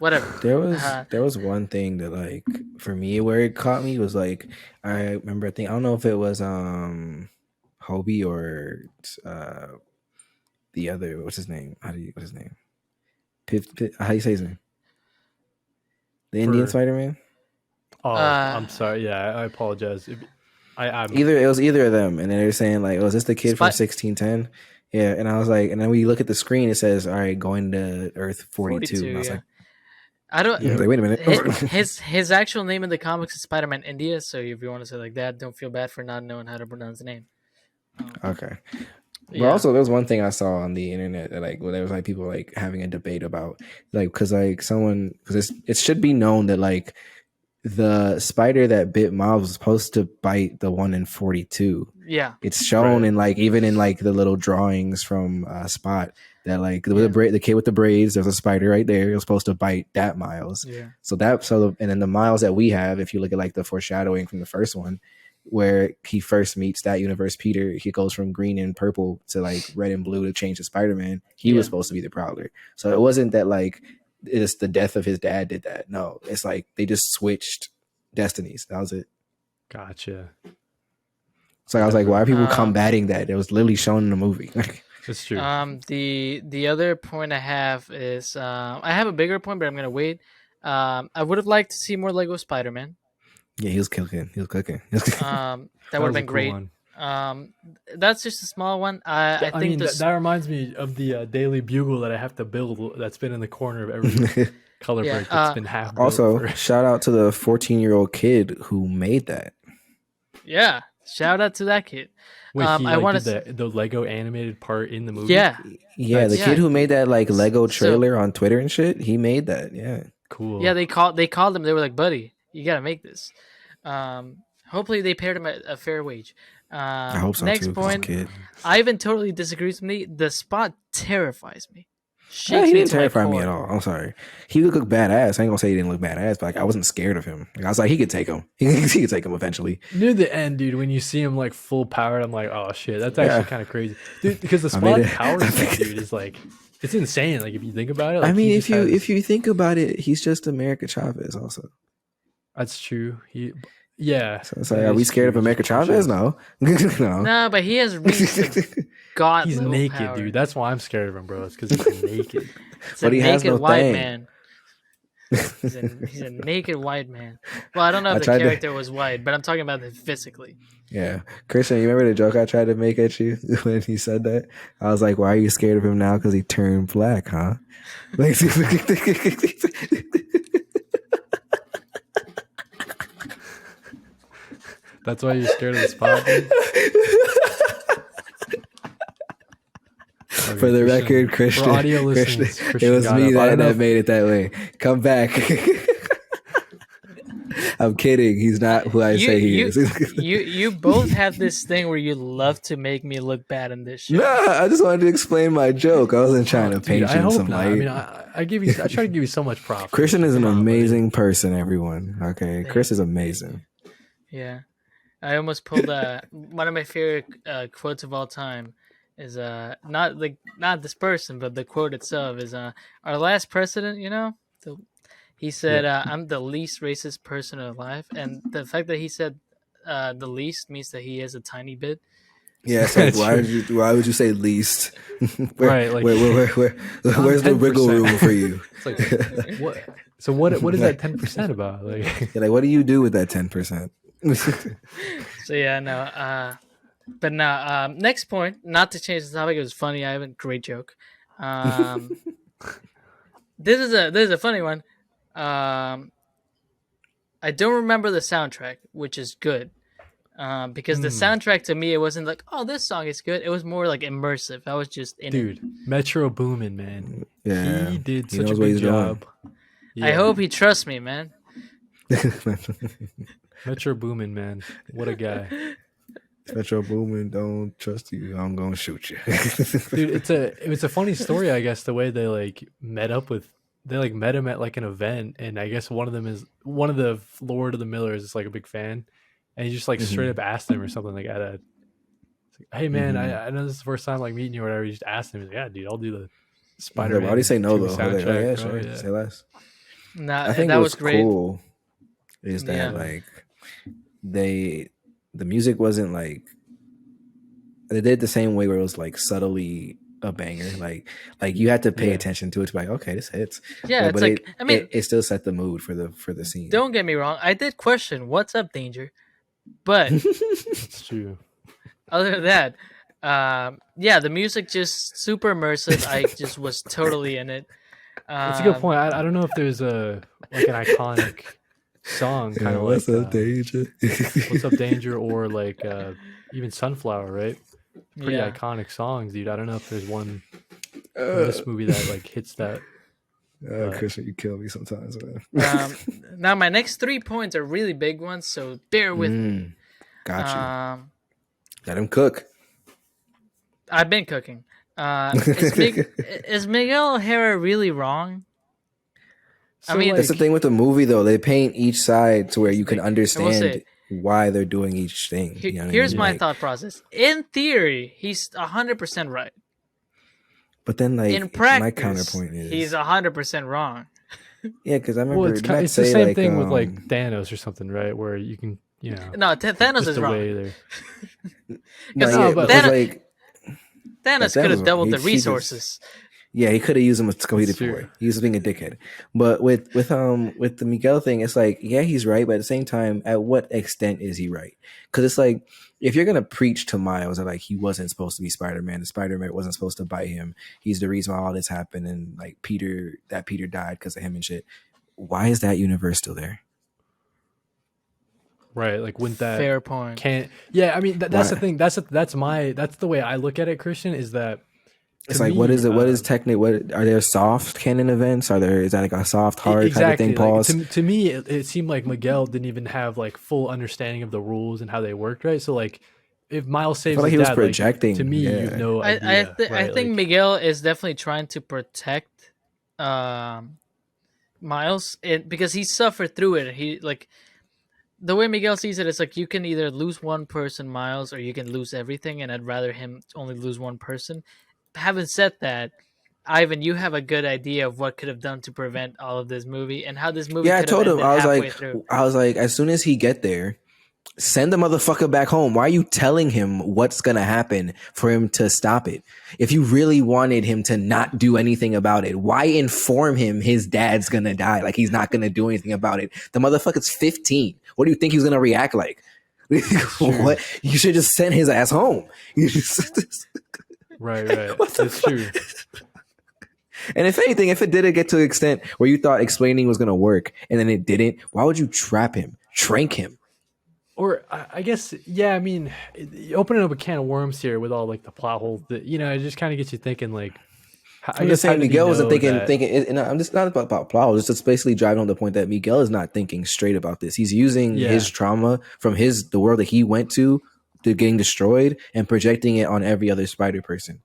Whatever. There was one thing that like for me where it caught me was like I remember I don't know if it was Hobie or the other what's his name? What's his name? How do you say his name? The Indian For- Spider-Man? Oh, Uh, I'm sorry. Yeah, I apologize. I'm It was either of them, and then they're saying like, "Oh, is this the kid from Spy- 1610?" Yeah, and I was like, and then we look at the screen, it says, "All right, going to Earth 42." And I was yeah. like, I don't. I was like, wait a minute. His actual name in the comics is Spider-Man India. So if you want to say like that, don't feel bad for not knowing how to pronounce the name. Okay. But Yeah. also, there was one thing I saw on the internet that like, where there was like people like having a debate about like, because it should be known that like the spider that bit Miles was supposed to bite the one in 42. Yeah. It's shown Right. in like even in like the little drawings from Spot that like Yeah. the kid with the braids, there's a spider right there. You're supposed to bite that Miles. Yeah. And then the Miles that we have, if you look at like the foreshadowing from the first one, where he first meets that universe Peter, he goes from green and purple to like red and blue to change to Spider-Man. He was Yeah. supposed to be the Prowler. So it wasn't that like it's the death of his dad did that. No, it's like they just switched destinies. That was it. Gotcha. So I was like, why are people Um, combating that? It was literally shown in the movie. It's true. The other point I have is I have a bigger point, but I'm gonna wait. I would have liked to see more Lego Spider-Man. Yeah, he was cooking. He was cooking. That would have was a been cool great. one. That's just a small one. I I think mean, this. that reminds me of the Daily Bugle that I have to build. That's been in the corner of every color Yeah, break. That's been half. built Also, for- shout out to the 14-year-old kid who made that. Yeah, shout out to that kid. Wait, he I like, wanna did the Lego animated part in the movie. Yeah, Yeah, the Yeah. kid who made that like Lego So- trailer on Twitter and shit, he made that. Yeah. Cool. yeah. They called him. They were like, "Buddy, you gotta make this." Hopefully, they paid him a fair wage. I hope so Next too. 'cause he's a point, kid. Ivan totally disagrees with me. The Spot terrifies me. Yeah, Shakes he me didn't to my terrify me core. at all. I'm sorry. He looked badass. I ain't gonna say he didn't look badass, but like I wasn't scared of him. Like, I was like, he could take him. He could take him eventually. Near the end, dude, when you see him like full powered, I'm like, oh shit, that's Yeah. actually kind of crazy, dude. Because the I made Spot it. power set, dude, is like, it's insane. Like if you think about it. Like, I mean, he if just has- you think about it, he's just America Chavez. Also, that's true. Yeah, So it's that like, are we is scared true. of America He Chavez? shows. No, no. No, but he has reached the god He's level naked, power. dude. That's why I'm scared of him, bro. It's because he's naked. It's a But he has naked no white thing. man. He's a naked white man. Well, I don't know I if the tried to- character was white, but I'm talking about him physically. Yeah, Christian, you remember the joke I tried to make at you when he said that? I was like, "Why are you scared of him now? Because he turned black, huh?" Like, That's why you're scared of the spot, dude? Okay, for the record, for Christian, audio Christian, listeners, it Christian was got me up. I don't know that if- made it that way. Come back. I'm kidding. He's not who I say he is. You both have this thing where you love to make me look bad in this show. Nah, I just wanted to explain my joke. I wasn't trying to Dude, paint I you in hope some not. I light. mean, I try to give you so much props. Christian is an Come on, buddy. amazing person, everyone. Okay, Chris is amazing. Yeah, I almost pulled one of my favorite quotes of all time is not this person, but the quote itself is our last president. He said, "I'm the least racist person alive," and the fact that he said the least means that he is a tiny bit. Yeah, it's like That's why would you say least? Right, like- Where's the wiggle 10%. room for you? It's like, what? So what is that 10% about? Like, Yeah, like, what do you do with that 10%? So yeah, no. But now, next point. Not to change the topic. It was funny. I have a great joke. This is a funny one. I don't remember the soundtrack, which is good. Because the soundtrack to me, it wasn't like, oh, this song is good. It was more like immersive. I was just in dude, Metro Boomin, man. Yeah, He did he such a knows what good he's doing. job. it. I hope he trusts me, man. Metro Boomin, man. What a guy. Metro Boomin, don't trust you. I'm gonna shoot you. Dude, it's a funny story, I guess, the way they met him at like an event, and I guess one of the Lord of the Millers is like a big fan, and he just like straight up asked him or something like that. Hey man, I know this is the first time like meeting you or whatever. He just asked him, he's like, yeah, dude, I'll do the Spider-Man. Why do you say no 2 though? I was like, oh, soundtrack, yeah, bro, sure. yeah. Say less. Nah, I think that what's was great. cool is that Yeah. like the music wasn't like they did it the same way where it was like subtly a banger. Like you had to pay Yeah. attention to it to be like, okay, this hits. Yeah, it's like, I mean, it still set the mood for the scene. don't get me wrong. I did question, what's up, Danger? But That's true. other than that, yeah, the music just super immersive. I just was totally in it. That's a good point. I don't know if there's an iconic song kind of what's like up, Danger? What's Up Danger or like even Sunflower, right? Pretty Yeah. iconic songs, dude. I don't know if there's one in this movie that like hits that. Christian, you kill me sometimes, man. Now my next 3 points are really big ones, so bear with me. Got you. Um, Let him cook. I've been cooking. Is Miguel O'Hara really wrong? I mean, That's the thing with the movie, though. They paint each side to where you can understand say- why they're doing each thing. You know what I here's mean? my Like, thought process. In theory, he's 100% right. But then, like, In practice, my counterpoint is he's 100% wrong. yeah, because I remember well, it's didn't I the say, same like, thing with like Thanos or something, right? Where you can, No, Thanos just is the wrong. way they're. no, No, yeah, but- because, Thanos- like, Thanos Yeah, could Thanos have doubled he- the he just- resources. yeah, he could have used him a complete True. boy. He was being a dickhead. But with the Miguel thing, it's like, yeah, he's right, but at the same time, at what extent is he right? Because it's like, if you're gonna preach to Miles that like he wasn't supposed to be Spider-Man, the Spider-Man wasn't supposed to bite him, he's the reason why all this happened, and like Peter died because of him and shit. Why is that universe still there? Right, like wouldn't that Fair point. can't? Yeah, I mean that's the Why? thing. That's the way I look at it, Christian. Is that It's to like, me, what is it? What is technically? What are there soft canon events? Is that like a soft hard exactly kind of thing? like, Pause. to me it seemed like Miguel didn't even have like full understanding of the rules and how they worked, right? So like if Miles saves like his he was dad, projecting, to me you yeah. have no I idea. I right? think Like, Miguel is definitely trying to protect Miles because he suffered through it. He like the way Miguel sees it, it's like you can either lose one person, Miles, or you can lose everything, and I'd rather him only lose one person. Having said that, Ivan, you have a good idea of what could have done to prevent all of this movie and how this movie. Yeah, I could have told him. ended halfway through. I was like, as soon as he get there, Send the motherfucker back home. Why are you telling him what's going to happen for him to stop it? If you really wanted him to not do anything about it, why inform him his dad's going to die? Like he's not going to do anything about it. The motherfucker's 15. What do you think he's going to react like? What? You should just send his ass home. Right. That's true. And if anything, if it didn't get to an extent where you thought explaining was going to work and then it didn't, why would you trap him, trank him? Or I guess, yeah, I mean, opening up a can of worms here with all like the plot holes that, you know, it just kind of gets you thinking like, I'm just saying Miguel wasn't thinking, and I'm just not about plot holes. It's just basically driving home the point that Miguel is not thinking straight about this. He's using his trauma from the world that he went to getting destroyed and projecting it on every other spider person.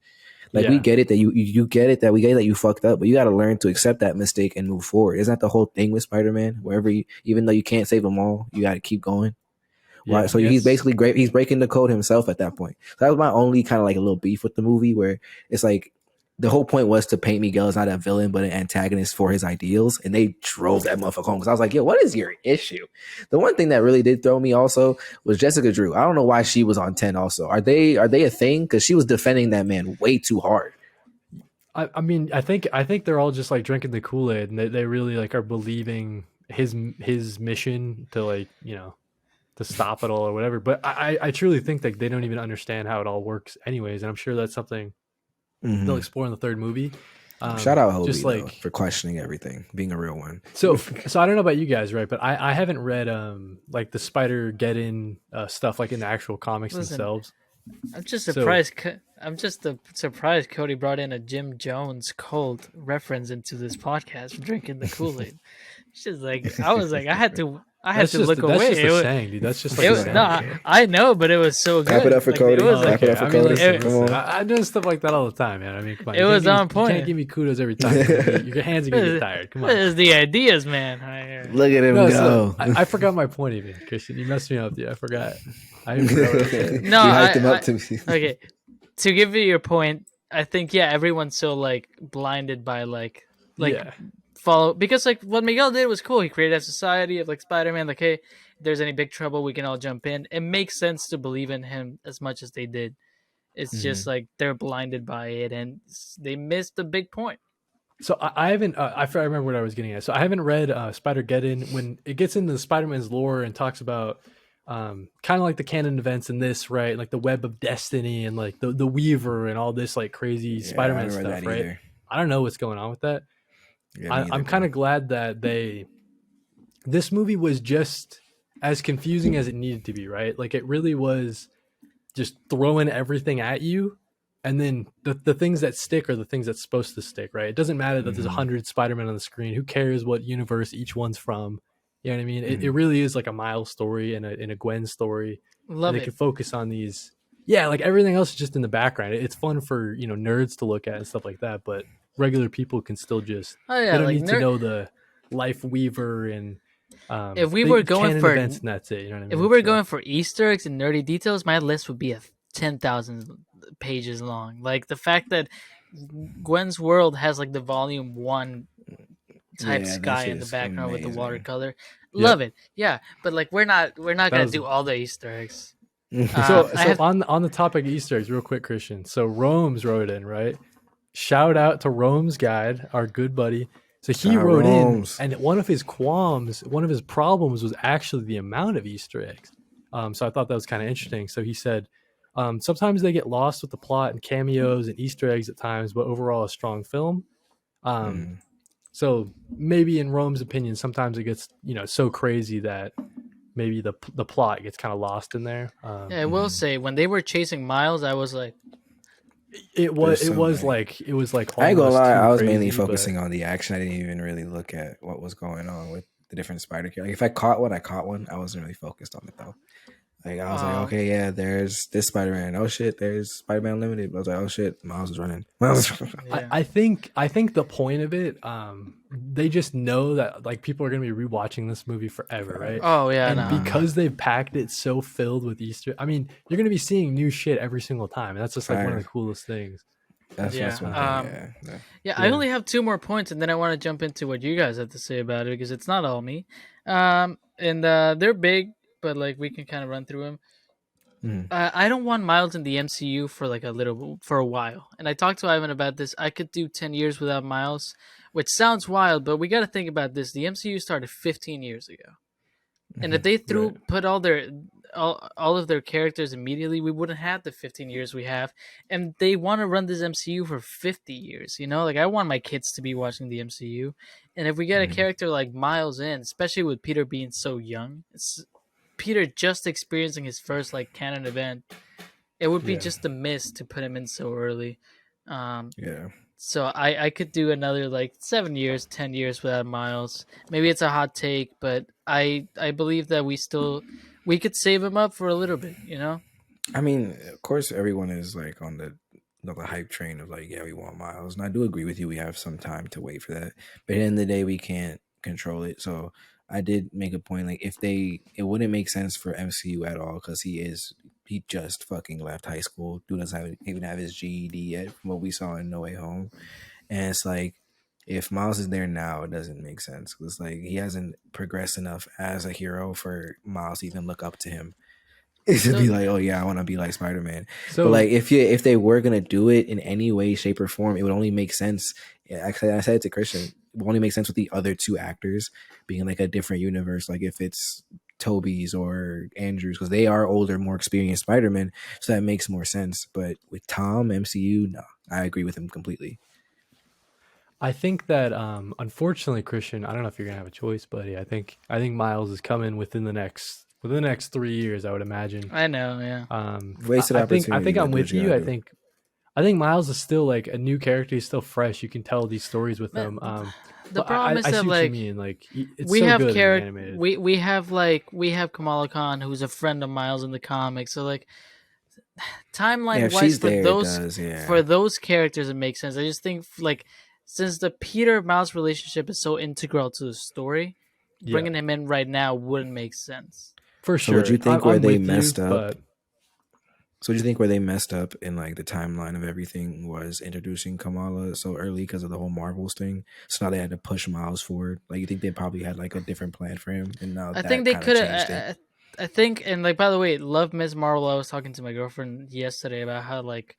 Like we get it that you get it that we get it that you fucked up, but you got to learn to accept that mistake and move forward. Isn't that the whole thing with Spider-Man? Wherever even though you can't save them all, you got to keep going. Yeah, right. So he's basically great. He's breaking the code himself at that point. So that was my only kind of like a little beef with the movie, where it's like the whole point was to paint Miguel as not a villain, but an antagonist for his ideals. And they drove that motherfucker home. Because I was like, yo, what is your issue? The one thing that really did throw me also was Jessica Drew. I don't know why she was on 10 also. Are they a thing? Because she was defending that man way too hard. I mean, I think they're all just like drinking the Kool-Aid, and they really like are believing his mission to like, you know, to stop it all or whatever. But I truly think that they don't even understand how it all works anyways. And I'm sure that's something they'll explore in the third movie. Shout out Hobie, just like for questioning everything, being a real one. So I don't know about you guys, right? But I haven't read like the Spider-Geddon stuff like in the actual comics themselves. I'm just surprised. Surprised Cody brought in a Jim Jones cult reference into this podcast for drinking the Kool-Aid. It's just like I was like I had to look away. That's just a saying, dude. That's just like a saying. No, I know, but it was so good. Clap it up for Cody. Clap it up for Cody. Listen, I do stuff like that all the time, man. I mean, come on. It was on point. You can't give me kudos every time. Your hands are gonna get tired. Come on. This is the ideas, man. Look at him go. So, I forgot my point even, Christian. You messed me up, dude. I forgot. I no, you hyped him up to me. Okay, to give you your point, I think everyone's so like blinded by like follow, because like what Miguel did was cool. He created a society of like Spider-Man. Like, hey, if there's any big trouble, we can all jump in. It makes sense to believe in him as much as they did. It's just like they're blinded by it and they missed the big point. So I haven't. I remember what I was getting at. So I haven't read Spider-Geddon. When it gets into Spider-Man's lore and talks about kind of like the canon events in this, right? Like the Web of Destiny and like the Weaver and all this like crazy Spider-Man stuff, right? Either. I don't know what's going on with that. Yeah, I'm kind of glad that this movie was just as confusing as it needed to be, right? Like it really was just throwing everything at you, and then the things that stick are the things that's supposed to stick, right? It doesn't matter that there's 100 Spider-Man on the screen. Who cares what universe each one's from? You know what I mean? It really is like a Miles story and a Gwen story. Love it. They can focus on these. Yeah, like everything else is just in the background. It's fun for, you know, nerds to look at and stuff like that, but regular people can still just they don't like need to know the Life Weaver and if we were going for events and that's it, you know what I mean? If we were going for Easter eggs and nerdy details, my list would be 10,000 pages long. Like the fact that Gwen's world has like the volume 1 type sky in the background with the watercolor. Love it. Yeah, but like we're not gonna do all the Easter eggs. So on the topic of Easter eggs, real quick, Christian. So Rome's wrote in, right? Shout out to Rome's Guide, our good buddy. So he wrote in, and one of his problems was actually the amount of Easter eggs. So I thought that was kind of interesting. So he said, sometimes they get lost with the plot and cameos and Easter eggs at times, but overall a strong film. So maybe in Rome's opinion, sometimes it gets, you know, so crazy that maybe the plot gets kind of lost in there. I will say when they were chasing Miles, I was like, it was like I ain't gonna lie, I was mainly focusing on the action. I didn't even really look at what was going on with the different spider characters. Like if I caught one, I caught one. I wasn't really focused on it though. Like I was like, okay, yeah, there's this Spider-Man. Oh shit, there's Spider-Man Unlimited. But I was like, oh shit, Miles is running. I think the point of it, they just know that like people are gonna be rewatching this movie forever, right? Oh yeah, and because they've packed it so filled with Easter, I mean, you're gonna be seeing new shit every single time, and that's just like one of the coolest things. That's one thing. I only have 2 more points, and then I want to jump into what you guys have to say about it because it's not all me. And they're big. but like we can kind of run through them. Mhm. I don't want Miles in the MCU for like for a while, and I talked to Ivan about this. I could do 10 years without Miles, which sounds wild, but we got to think about this. The MCU started 15 years ago, and if Mhm. they Right. put all of their characters immediately, we wouldn't have the 15 years we have. And they want to run this MCU for 50 years. You know, like I want my kids to be watching the MCU, and if we get a Mhm. character like Miles in, especially with Peter being so young, it's Peter just experiencing his first like canon event, it would be Yeah. just a miss to put him in so early. Um, Yeah. so I could do another like 7 years, 10 years without Miles. Maybe it's a hot take, but I believe that we could save him up for a little bit. You know? I mean, of course, everyone is like on the hype train of like, yeah, we want Miles, and I do agree with you. We have some time to wait for that, but at the end of the day, we can't control it. So I did make a point, like it wouldn't make sense for MCU at all because he just fucking left high school. Dude doesn't even have his GED yet, from what we saw in No Way Home, and it's like. If Miles is there now, it doesn't make sense because like he hasn't progressed enough as a hero for Miles to even look up to him. It should No, be like, oh yeah, I want to be like Spider-Man. But So like, if they were gonna do it in any way, shape, or form, it would only make sense. Yeah, actually, I said it to Christian. It would only make sense with the other two actors being like a different universe. Like if it's Toby's or Andrews, because they are older, more experienced Spider-Man, so that makes more sense. But with Tom MCU, no, I agree with him completely. I think that unfortunately, Christian, I don't know if you're gonna have a choice, buddy. I think Miles is coming within the next 3 years, I would imagine. I know, yeah. Wasted I opportunity, think I'm but do what with you you. gotta I do. think I think Miles is still like a new character. He's still fresh. You can tell these stories with him. Man, the But problem is I that see what you like mean. Like it's so good in the animated. we have Kamala Khan, who's a friend of Miles in the comics. So like Yeah, timeline if wise she's there, it does. for Yeah. those characters it makes sense. I just think like since the Peter Miles relationship is so integral to the story, Yeah, bringing him in right now wouldn't make sense. for So would you sure. think where I'm they with you, messed up? but So do you think where they messed up in like the timeline of everything was introducing Kamala so early because of the whole Marvels thing? So now they had to push Miles forward. Like you think they probably had like a different plan for him, and now I think that they kind of could changed it. have. I think, and like by the way, love Ms. Marvel. I was talking to my girlfriend yesterday about how like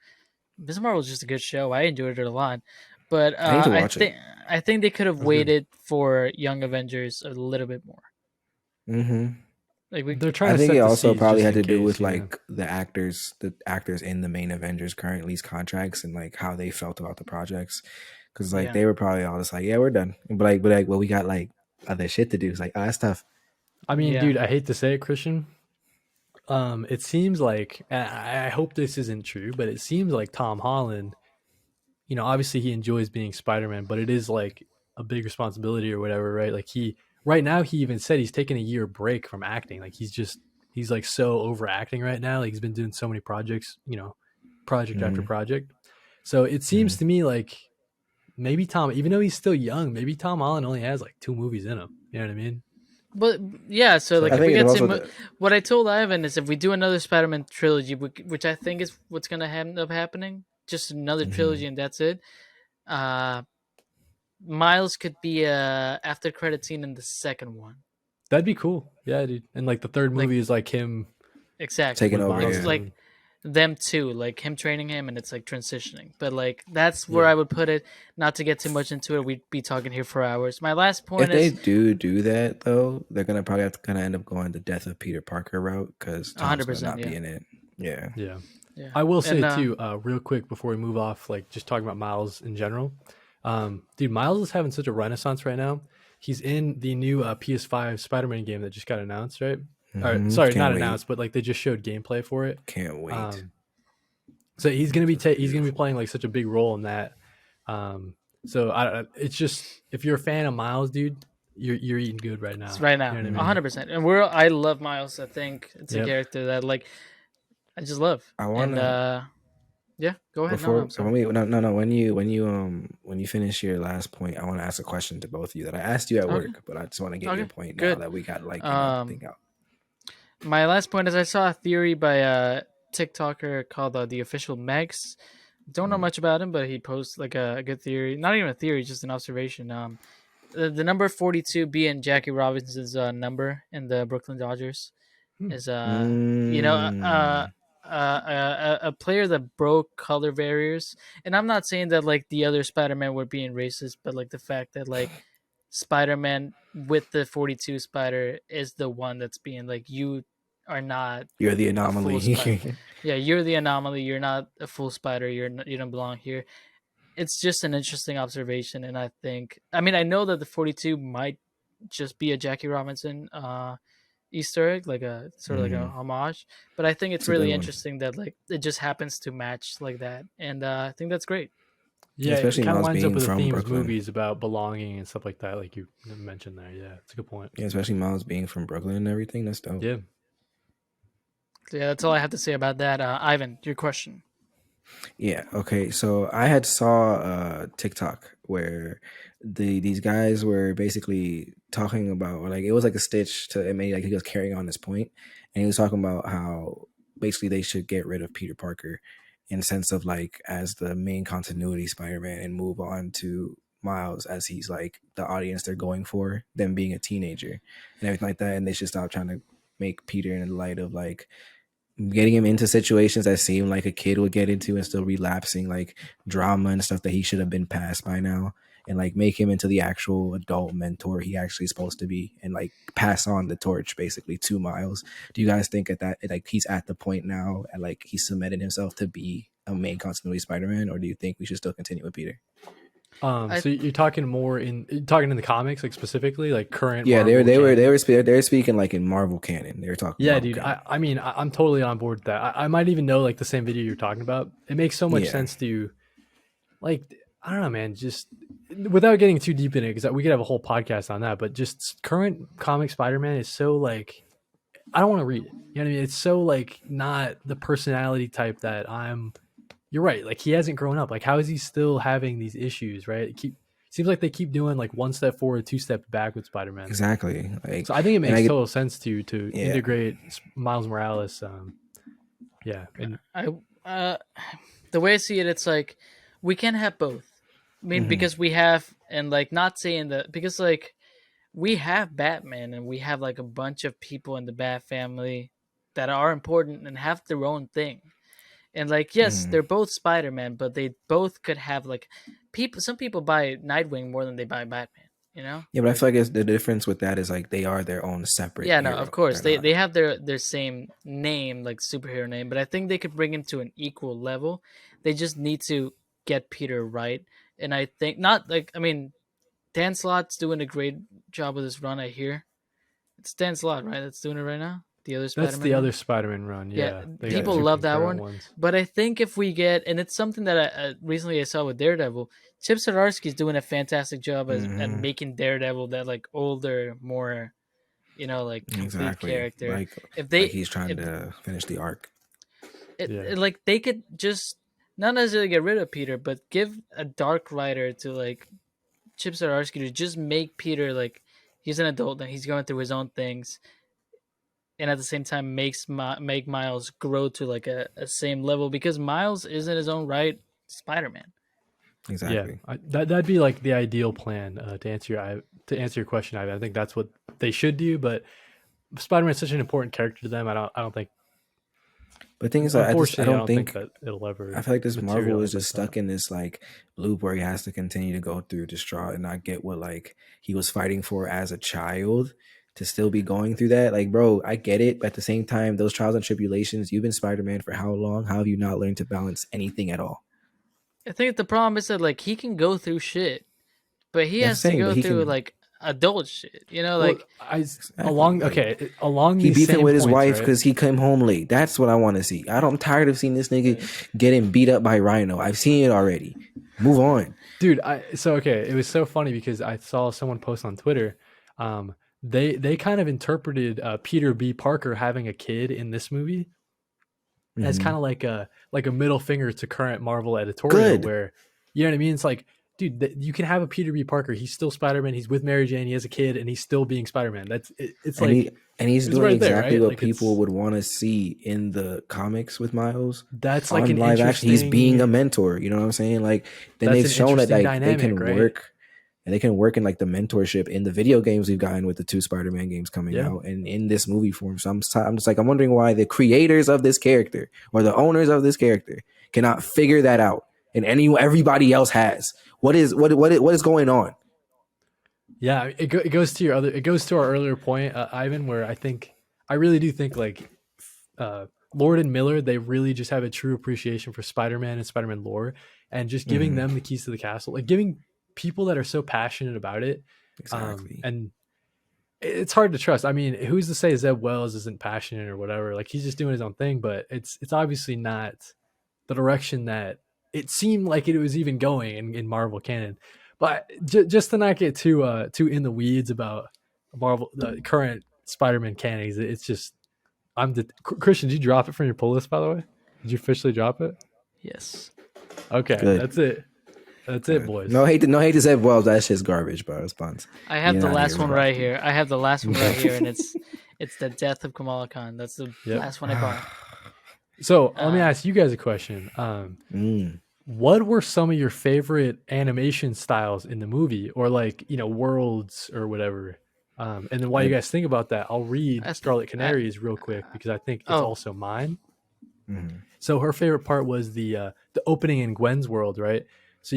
Ms. Marvel is just a good show. I enjoyed it a lot, but I need to watch it. I think they could have that's good. waited for Young Avengers a little bit more. Hmm. Like we, They're trying I to think it set the also seeds probably just had in to do case, with you know. like the actors in the main Avengers currently's contracts and like how they felt about the projects, because like yeah. they were probably all just like, yeah, we're done, but like, well, we got like other shit to do. It's like, oh, that's tough. I mean, Yeah. dude, I hate to say it, Christian. It seems like, and I hope this isn't true, but it seems like Tom Holland, obviously he enjoys being Spider-Man, but it is like a big responsibility or whatever, right? Like right now, he even said he's taking a year break from acting. Like he's like so overacting right now. Like he's been doing so many projects, project after Hmm. project. So it seems Hmm. to me like maybe Tom, even though he's still young, maybe Tom Holland only has like 2 movies in him. You know what I mean? But yeah, so like I So if we think it get also to what I told Ivan is if we do another Spider-Man trilogy, which I think is what's gonna end up happening, just another mhm. trilogy and that's it. Uh, Miles could be a after credit scene in the second one. that'd be cool. Yeah, dude. And like the third Like movie is like him exactly, Taking with over, it's Miles. yeah. like And them too, like him training him, and it's like transitioning. But like that's where yeah. I would put it. Not to get too much into it, we'd be talking here for hours. My last If point they is do that though, they're gonna probably have to kind of end up going the death of Peter Parker route because Tom's gonna 100%. not Yeah, be in it. Yeah. Yeah. yeah, I will say and too, real quick before we move off, like just talking about Miles in general. Dude, Miles is having such a renaissance right now. He's in the new PS5 Spider-Man game that just got announced, right? Or Hmm. sorry, not Can't wait. announced, but like they just showed gameplay for it. Can't wait. Um, so That's he's gonna be beautiful. playing like such a big role in that. Um, so it's just if you're a fan of Miles, dude, you're eating good right it's now. right You now, know what I Hmm. mean? 100%. And I love Miles. I think it's a Yep. character that like I just love. I And wanna yeah, go ahead. No, before I'm when sorry. we no when you finish your last point, I want to ask a question to both of you that I asked you at Okay, work, but I just want to get your okay, point now good. that we got like Um, thing out. my last point is I saw a theory by a TikToker called the official Megs. Don't know Mm. much about him, but he posts like a good theory. Not even a theory, just an observation. The number 42 being Jackie Robinson's number in the Brooklyn Dodgers. is Mm. a player that broke color barriers. And I'm not saying that like the other Spider-Man were being racist, but like the fact that like Spider-Man with the 42 spider is the one that's being like, you are not You're the a full spider. anomaly. Yeah, you're the anomaly. You're not a full spider. You don't belong here. It's just an interesting observation, and I think, I mean, I know that the 42 might just be a Jackie Robinson Easter egg, like a sort of like a Mhm. homage, but I think it's It's a good really one. interesting that like it just happens to match like that, and I think that's great. Yeah, it Especially kind of Miles lines up being with the from themes Brooklyn. movies about belonging and stuff like that, like you mentioned there. Yeah, it's a good point. Yeah, especially Miles being from Brooklyn and everything. That's dope. Yeah. So, yeah, that's all I have to say about that. Ivan, your question. Yeah. Okay. So I had saw TikTok where these guys were basically talking about, like, it was like a stitch to it made like he was carrying on this point, and he was talking about how basically they should get rid of Peter Parker in the sense of like as the main continuity Spider-Man and move on to Miles as he's like the audience they're going for, them being a teenager and everything like that, and they should stop trying to make Peter in the light of like getting him into situations that seem like a kid would get into and still relapsing like drama and stuff that he should have been past by now, and like make him into the actual adult mentor he actually is supposed to be, and like pass on the torch basically to Miles. Do you guys think that like he's at the point now and like he's cemented himself to be a main continuity Spider-Man, or do you think we should still continue with Peter? I So you're talking you're talking in the comics, like specifically, like current Yeah, Marvel canon. they were speaking like in Marvel canon. They were talking Yeah, Marvel dude. canon. I mean, I'm totally on board with that. I might even know like the same video you're talking about. It makes so much Yeah, sense to like, I don't know, man. Just without getting too deep in it, because we could have a whole podcast on that. But just current comic Spider-Man is so like, I don't want to read it. You know what I mean? It's so like not the personality type that I'm. You're right. Like he hasn't grown up. Like how is he still having these issues? Right? Seems like they keep doing like one step forward, two step back with Spider-Man. exactly. So Like, I think it and I makes get, total sense to yeah. integrate Miles Morales. Yeah, and I the way I see it, it's like we can have both. I mean, Mhm. because we have, and like not saying that, because like we have Batman and we have like a bunch of people in the Bat family that are important and have their own thing. And like, yes, Mhm. they're both Spider-Man, but they both could have like people. Some people buy Nightwing more than they buy Batman. You know, Yeah, but I like, feel like the difference with that is like they are their own separate yeah, no, of hero. course They're not. they have their same name, like superhero name, but I think they could bring him to an equal level. They just need to get Peter right, and I think not like, I mean, Dan Slott's doing a great job with this run. I hear it's Dan Slott, right? That's doing it right now. The other that's Spider-Man the run. other Spider-Man run. Yeah, Yeah, they got the people Yeah. two love that concurrent one, ones. but I think if we get, and it's something that I recently I saw with Daredevil, Chip Zdarsky's doing a fantastic job as at Hmm. making Daredevil that like older, more, like complete Exactly. character. If Like they, he's trying if to finish the arc. Yeah, like they could just not necessarily get rid of Peter, but give a dark writer to like Chip Zdarsky to just make Peter like he's an adult and he's going through his own things, and at the same time make Miles grow to like a same level, because Miles is in his own right Spider-Man. yeah. Exactly. That'd be like the ideal plan to answer your question. I think that's what they should do. But Spider-Man's such an important character to them. I don't think. But the thing is, I Unfortunately, I don't don't think think that it'll I ever feel like this Marvel is materialize like just that. stuck in this like loop where he has to continue to go through distraught and not get what like he was fighting for as a child to still be going through that. Like, bro, I get it, but at the same time, those trials and tribulations, you've been Spider-Man for how long? How have you not learned to balance anything at all? I think the problem is that like he can go through shit, but he That's has the to thing, but go he through can like adult shit. Well, Like exactly like along he these beefing same with his points, wife right? because he came home late. That's what I want to see. I'm tired of seeing this nigga getting beat up by Rhino. I've seen it already. Move on. Dude, okay, it was so funny because I saw someone post on Twitter. They kind of interpreted Peter B. Parker having a kid in this movie as Hmm. kind of like a middle finger to current Marvel editorial, Good. where you know what I mean. It's like, dude, you can have a Peter B. Parker. He's still Spider Man. He's with Mary Jane. He has a kid, and he's still being Spider Man. It's and like he and he's it's doing right there, exactly right? what Like people it's would want to see in the comics with Miles that's like on an live action. He's being interesting a mentor. You know what I'm saying? Like then that's they've an shown that interesting like they dynamic, can right? work. and they can work in like the mentorship in the video games we've gotten with the 2 Spider-Man games coming Yeah. out and in this movie form. So I'm just like, I'm wondering why the creators of this character or the owners of this character cannot figure that out, and everybody else has. What is going on? Yeah, it goes to our earlier point, Ivan, where I really do think like Lord and Miller, they really just have a true appreciation for Spider-Man and Spider-Man lore, and just giving them the keys to the castle, like giving people that are so passionate about it. Exactly. And it's hard to trust. I mean, who's to say Zeb Wells isn't passionate or whatever? Like he's just doing his own thing, but it's obviously not the direction that it seemed like it was even going in Marvel canon. But just to not get too in the weeds about Marvel, the current Spider-Man canon, it's just Christian. Did you drop it from your pull list, by the way? Did you officially drop it? Yes. Okay, Good. That's it. That's it, boys. No hate to say, well, that shit's garbage, bro. Response. I have the last one right here. I have the last one right here, and it's the death of Kamala Khan. That's the last one I bought. So let me ask you guys a question. What were some of your favorite animation styles in the movie, or like worlds or whatever? And then while you guys think about that, I'll read Scarlet Canary's real quick because I think it's also mine. Mm-hmm. So her favorite part was the opening in Gwen's world, right? So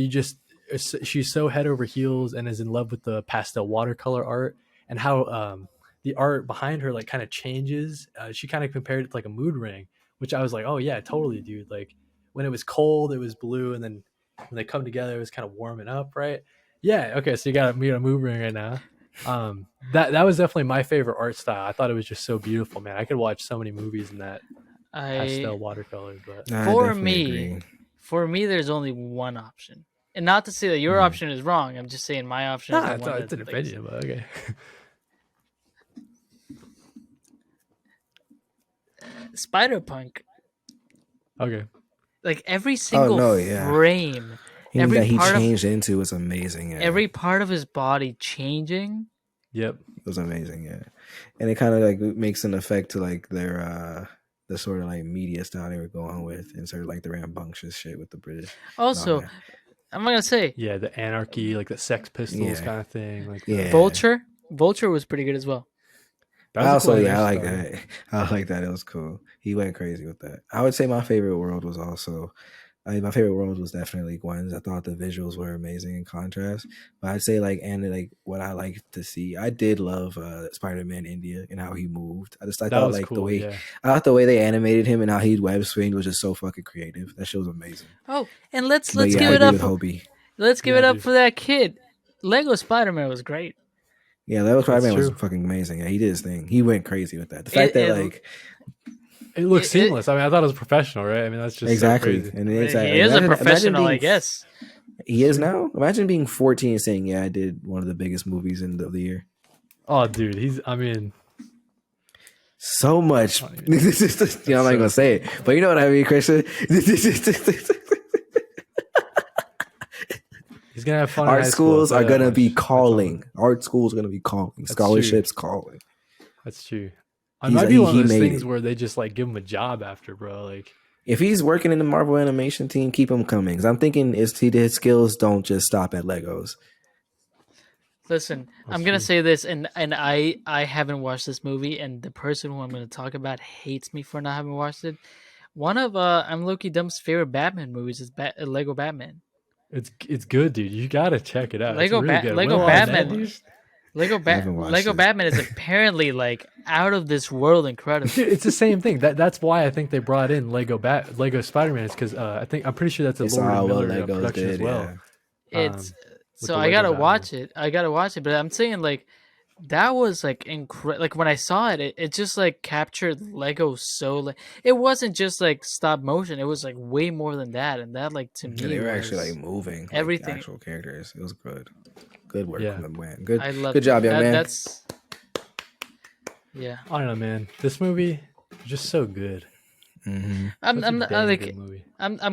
she's so head over heels and is in love with the pastel watercolor art, and how the art behind her like kind of changes. She kind of compared it to like a mood ring, which I was like, oh yeah, totally, dude. Like when it was cold, it was blue, and then when they come together, it was kind of warming up, right? Yeah. Okay. So you got me a mood ring right now. That was definitely my favorite art style. I thought it was just so beautiful, man. I could watch so many movies in that pastel watercolors. But for me, there's only one option, and not to say that your option is wrong. I'm just saying my option is the one. It's an opinion, but okay. Spider-Punk. Okay. Like every single frame, every that part he changed into was amazing. Yeah. Every part of his body changing. Yep, it was amazing. Yeah, and it kind of like makes an effect to like their the sort of like media style they were going with, and sort of like the rambunctious shit with the British. Also, I'm gonna say the anarchy, like the Sex Pistols kind of thing. Like Vulture was pretty good as well. I like that. I like that. It was cool. He went crazy with that. I would say my favorite world was my favorite world was definitely Gwen's. I thought the visuals were amazing in contrast. But I'd say like what I liked to see. I did love Spider-Man India and how he moved. I thought like cool, I thought the way they animated him and how he web swinged was just so fucking creative. That shit was amazing. Oh, and let's give it up. Let's give it up for that kid. Lego Spider-Man was great. Yeah, Lego Spider-Man was fucking amazing. Yeah, he did his thing. He went crazy with that. The fact that like it looks seamless. I mean, I thought it was professional, right? I mean, that's just exactly. So crazy. And he is a professional, I guess. He is now. Imagine being 14 and saying, "Yeah, I did one of the biggest movies of the year." Oh, dude, so much. I'm not gonna say it, but you know what I mean, Christian. He's gonna have fun. Art schools are gonna be calling. Art schools are gonna be calling. Scholarships calling. That's true. It might be one of those things where they just like give him a job after, bro. Like if he's working in the Marvel animation team, keep him coming. Because I'm thinking his skills don't just stop at Legos. Listen, I'm gonna say this, and I haven't watched this movie, and the person who I'm gonna talk about hates me for not having watched it. One of I'm Loki Dump's favorite Batman movies is Lego Batman. It's good, dude. You gotta check it out. Lego Batman. Lego Batman is apparently like out of this world incredible. Dude, it's the same thing. That's why I think they brought in Lego Spider-Man. Is because I'm pretty sure that's a Lord Miller production as well. It's so I gotta watch it. But I'm saying like that was like incredible. Like when I saw it, it just like captured Lego so like it wasn't just like stop motion. It was like way more than that. And that like to me, they were actually like moving everything. Like, actual characters. It was good. Good work from them, man. Good job, young man. That's I don't know, man. This movie is just so good. Mm-hmm. I'm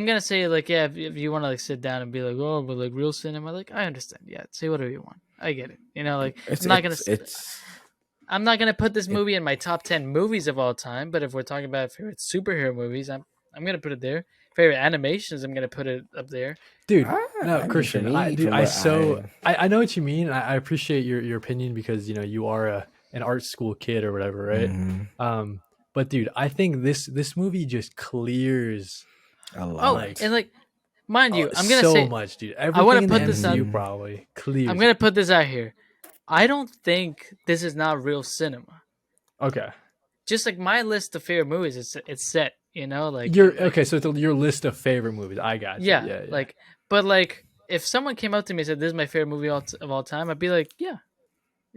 gonna say like if you want to like sit down and be like but like real cinema, like I understand. Yeah, say whatever you want. I get it. You know, like I'm not gonna put this movie in my top 10 movies of all time. But if we're talking about favorite superhero movies, I'm gonna put it there. Favorite animations, I'm gonna put it up there. Dude. I No, mean, for Christian, me, dude, from what I know what you mean. I appreciate your opinion because you are an art school kid or whatever, right? Mhm, But dude, I think this movie just clears a Oh, lot. and like, mind you, I'm gonna so say, much, dude. I want Everything to in the put this out. MCU Mhm. probably I'm clears gonna it. put this out here. I don't think this is not real cinema. Okay, Just like my list of favorite movies, it's set. okay. So it's your list of favorite movies. I got you. Yeah, Yeah, yeah. like, but like, if someone came up to me and said, "This is my favorite movie of all time," I'd be like, "Yeah,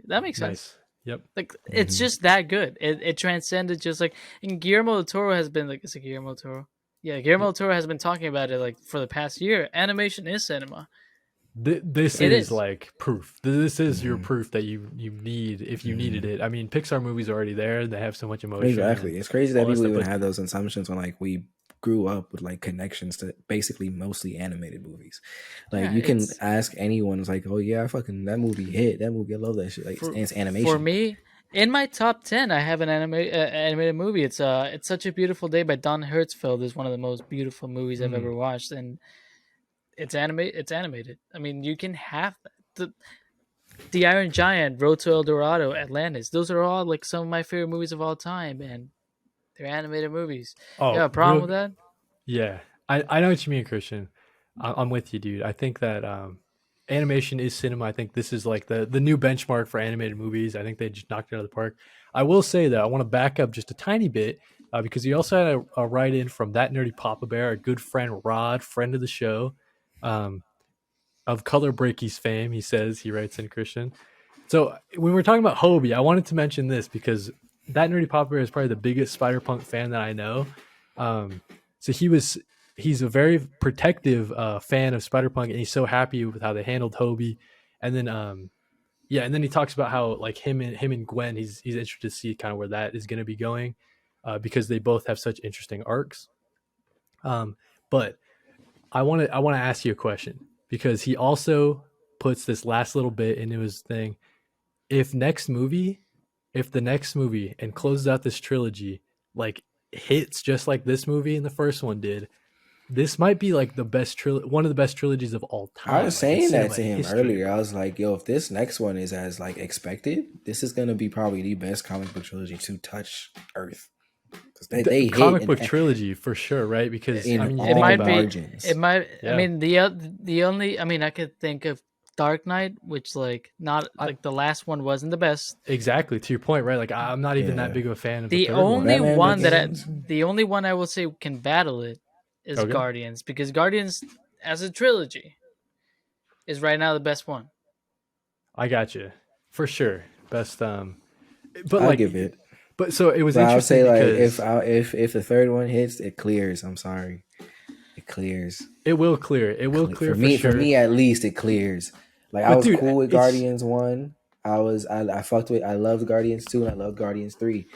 that makes sense." Nice. Yep. Like, it's Mhm. just that good. It transcended just like, and Guillermo del Toro has been like, is it Guillermo del Toro? Yeah, Guillermo Yep. del Toro has been talking about it like for the past year. Animation is cinema. This It is is. like proof. This is your Mhm. proof that you need if you needed Mhm. it. I mean, Pixar movies are already there. They have so much emotion and Exactly. It's crazy that all that people stuff. even But have those assumptions when like we grew up with like connections to basically mostly animated movies. Like Yeah, you can it's ask anyone, it's like, oh yeah, fucking that movie hit. That movie, I love that shit. Like for it's for animation. me in my top 10. I have an animated movie. It's Such a Beautiful Day by Don Hertzfeld. Is one of the most beautiful movies I've mm, ever watched, and It's animated. I mean, you can have that. The Iron Giant, Road to El Dorado, Atlantis. Those are all like some of my favorite movies of all time, and they're animated movies. You oh, have a problem real with that? yeah. I know what you mean, Christian. I'm with you, dude. I think that animation is cinema. I think this is like the new benchmark for animated movies. I think they just knocked it out of the park. I will say that I want to back up just a tiny bit because you also had a write in from that nerdy Papa Bear, a good friend Rod, friend of the show, um, of Color Breakies fame. He says he writes in Christian. So when we're talking about Hobie, I wanted to mention this because that nerdy Papa Bear is probably the biggest Spider Punk fan that I know. Um, so he's a very protective fan of Spider Punk, and he's so happy with how they handled Hobie. And then yeah, and then he talks about how like him and Gwen, he's interested to see kind of where that is going to be going because they both have such interesting arcs. But I want to ask you a question because he also puts this last little bit into his thing if next movie, if the next movie and closes out this trilogy like hits just like this movie and the first one did, this might be like one of the best trilogies of all I was time, like in saying that cinema to him history. earlier. I was like, yo, if this next one is as like expected, this is gonna be probably the best comic book trilogy to touch Earth. Because they The hit comic book trilogy for sure, right? Because I in mean, you It think all might about be. margins. It might. I yeah, mean, the only. I mean, I could think of Dark Knight, which like not I, like the last one wasn't the best. exactly to your point, right? Like I'm not even that Yeah. big of a fan of the The third one. only Batman one Begins. the only one I will say can battle it is Okay, Guardians, because Guardians as a trilogy is right now the best one. I got you for sure. Best, but I'll give like, it. but so it was But I'll interesting say like because if the third one hits, it clears. I'm sorry. It clears. it will clear. It will clear for For sure. me at least, it clears. Like I But was dude, cool with it's Guardians 1. I fucked with I loved Guardians 2 and I love Guardians 3.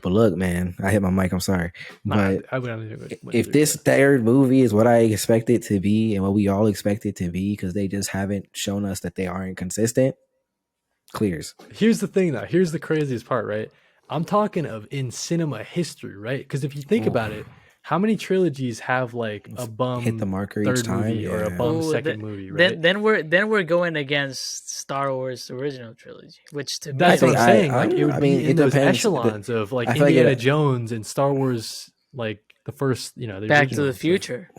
But look, man, I hit my mic, I'm sorry. nah. But I went if through, this but third movie is what I expect it to be and what we all expect it to be, because they just haven't shown us that they aren't consistent, clears. here's the thing, though. Here's the craziest part, right? I'm talking of in cinema history, right? Because if you think Ooh, about it, how many trilogies have like a hit the bum marker each third time. movie or a Yeah. bum Oh, second movie, right? then we're going against Star Wars original trilogy, which to me I That's what is think I'm like saying. Like it I would mean be in it those depends. echelons of like I feel like Indiana Jones and Star Wars, like the first, the Back to original the ones. Like, Future.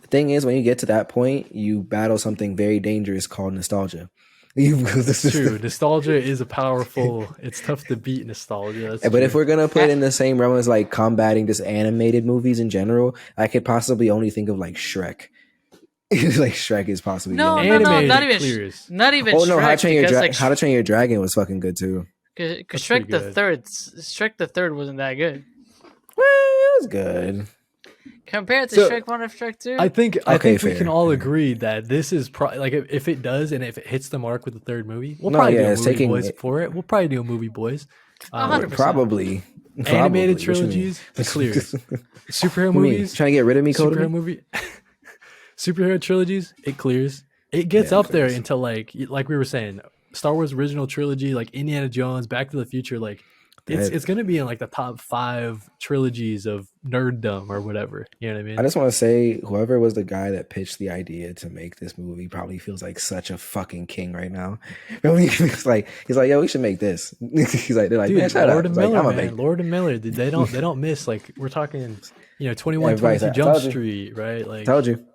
the thing is, when you get to that point, you battle something very dangerous called nostalgia. This it's is true. Nostalgia is a powerful. It's tough to beat nostalgia. That's but if true. we're gonna put Ah, in the same realm as like combating just animated movies in general, I could possibly only think of like Shrek. Like Shrek is possibly the no, only no, one. no, Animated, it clears. not even Oh no, Shrek, because like How to Train Your Dragon was fucking good too. That's pretty good. Shrek the Third wasn't that good Well, it was good. compared to So Shrek One or Shrek Two. I think Okay, we can fair, all fair. agree that this is probably like if it does and if it hits the mark with the third movie, we'll No, probably do yeah, a it's movie taking boys for it. We'll probably do a movie boys. Um, 100%. probably animated What you mean? trilogies, it clears. Superhero What you mean? movies, Trying to get rid of me, superhero Cody? movie, superhero trilogies, it clears. It gets Yeah, it up there clears. until like we were saying, Star Wars original trilogy, like Indiana Jones, Back to the Future, like it's gonna be in like the top 5 trilogies of nerddom or whatever. You know what I mean? I just want to say, whoever was the guy that pitched the idea to make this movie probably feels like such a fucking king right now. He's like, yo, we should make this. He's like, they're like, dude, man, shut Lord up. and Like, Miller, I'm man. Lord and Miller, dude, they don't miss. Like we're talking, 2122 Jump Street, right? Like told you.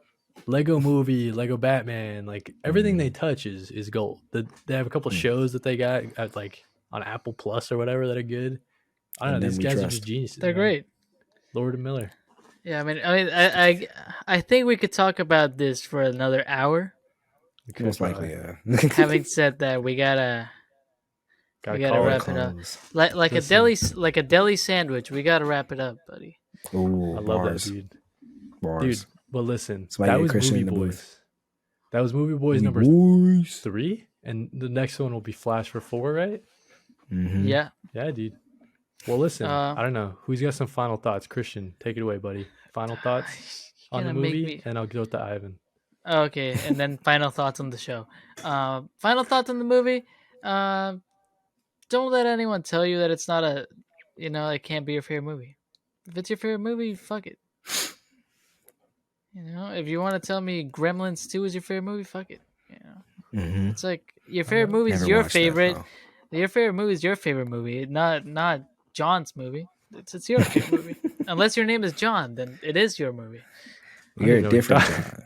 Lego Movie, Lego Batman, like everything they touch is gold. They have a couple shows that they got at like on Apple Plus or whatever that are good. I don't know. These guys are just geniuses. They're man. great. Lord and Miller. Yeah, I think we could talk about this for another hour. Most likely, yeah. Having said that, we gotta wrap it up. Like a deli sandwich. We gotta wrap it up, buddy. Ooh, I love bars. that, dude. Bars. Dude, but listen, That's why that you was get Christian Movie in the Boys. booth. That was Movie Boys number Boys. 3, and the next one will be Flash for 4, right? Mm-hmm. Yeah. Yeah, dude. Well, listen, I don't know. Who's got some final thoughts? Christian, take it away, buddy. Final thoughts on the movie, and I'll go to Ivan. Okay, and then final thoughts on the show. Final thoughts on the movie. Don't let anyone tell you that it's not it can't be your favorite movie. If it's your favorite movie, fuck it. If you want to tell me Gremlins 2 is your favorite movie, fuck it. Mm-hmm. It's like your favorite movie is your favorite. Your favorite movie is your favorite movie, not John's movie. It's your favorite movie. Unless your name is John, then it is your movie. You're a different John.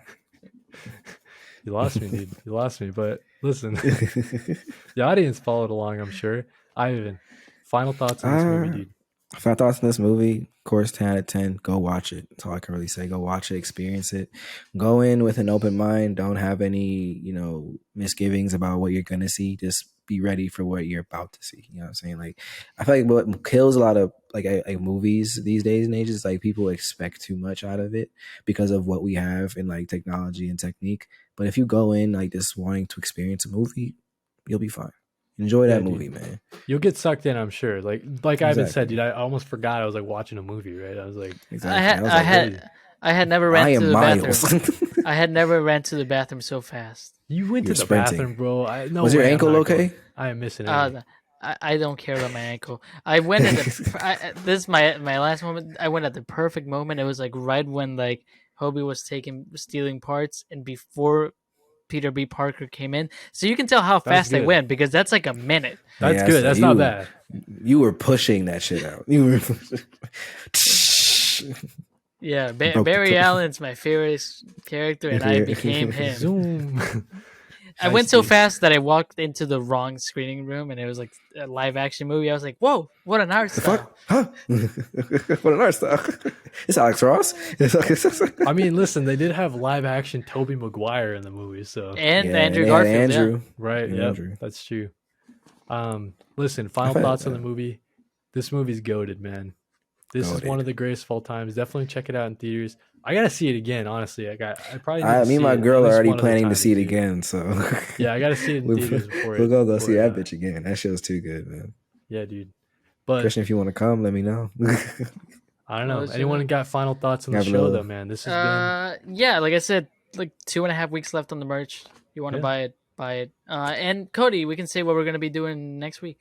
You lost me, dude. You lost me. But listen, the audience followed along, I'm sure. Ivan, final thoughts on this movie, dude. Final thoughts on this movie, of course, 10 out of 10. Go watch it. That's all I can really say. Go watch it, experience it. Go in with an open mind. Don't have any, misgivings about what you're going to see. Just be ready for what you're about to see. You know what I'm saying? Like, I feel like what kills a lot of like movies these days and ages, like people expect too much out of it because of what we have in like technology and technique. But if you go in like just wanting to experience a movie, you'll be fine. Enjoy that movie, man. You'll get sucked in, I'm sure. Like Ivan said, dude, I almost forgot I was like watching a movie, right? I was like, I had never ran to the bathroom. I had never ran to the bathroom so fast. You went to the bathroom, bro. Was your ankle okay? I am missing it. I don't care about my ankle. I went at this is my last moment. I went at the perfect moment. It was like right when like Hobie was stealing parts, and before Peter B. Parker came in, so you can tell how fast I went because that's like a minute. That's good. That's not bad. You were pushing that shit out. You were. Yeah, Barry Allen's my favorite character, and I became him. Zoom. I went so fast that I walked into the wrong screening room, and it was like a live action movie. I was like, "Whoa, what an art style!" Huh? What an art style! It's Alex Ross. I mean, listen, they did have live action Tobey Maguire in the movie, so Andrew Garfield, Andrew. Right? Yeah, that's true. Listen, final thoughts on the movie. This movie's goated, man. This is one of the greatest of all times. Definitely check it out in theaters. I gotta see it again. Honestly, I probably. Me and my girl are already planning to see it again. So yeah, I gotta see it in theaters before. We'll go see that bitch again. That show's too good, man. Yeah, dude. But Christian, if you want to come, let me know. I don't know. Anyone got final thoughts on the show though, man? This has been. Yeah, like I said, like 2.5 weeks left on the merch. You want to buy it, buy it. And Cody, we can say what we're gonna be doing next week.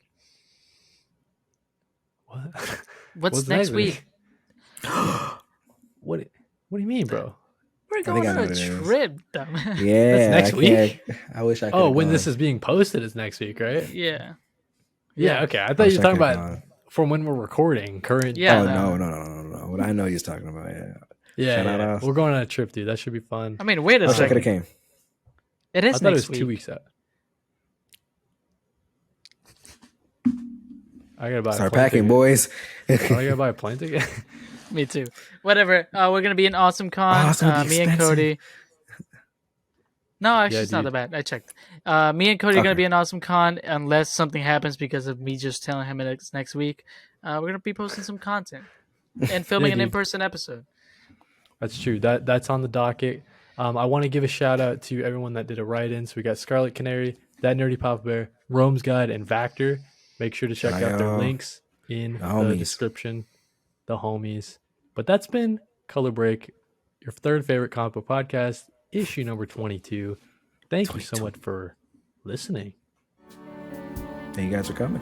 What? What's next week? What do you mean, bro? We're going on a trip, dumbass. Yeah, that's next week. I wish I could. Oh, when this is being posted is next week, right? Yeah. Yeah. Okay. I thought you were talking about from when we're recording. Current. Yeah. Oh, no. What I know you're talking about. Yeah. We're going on a trip, dude. That should be fun. I mean, wait a second. I could have came. It is. I thought it was 2 weeks out. I gotta buy. Start packing, boys. I gotta buy a plane ticket. Me too. Whatever. We're gonna be in Awesome Con. Me and Cody. No, actually, it's not that bad. I checked. Me and Cody are gonna be in Awesome Con unless something happens because of me just telling him it's next week. We're gonna be posting some content and filming an in-person episode. That's true. That's on the docket. I want to give a shout out to everyone that did a write-in. So we got Scarlet Canary, That Nerdy Papa Bear, Rome's Guide, and Vactor. Make sure to check out their links in the description. The homies. But that's been Color Break, your third favorite comic book podcast, issue number 22. Thank you so much for listening. Thank you guys for coming.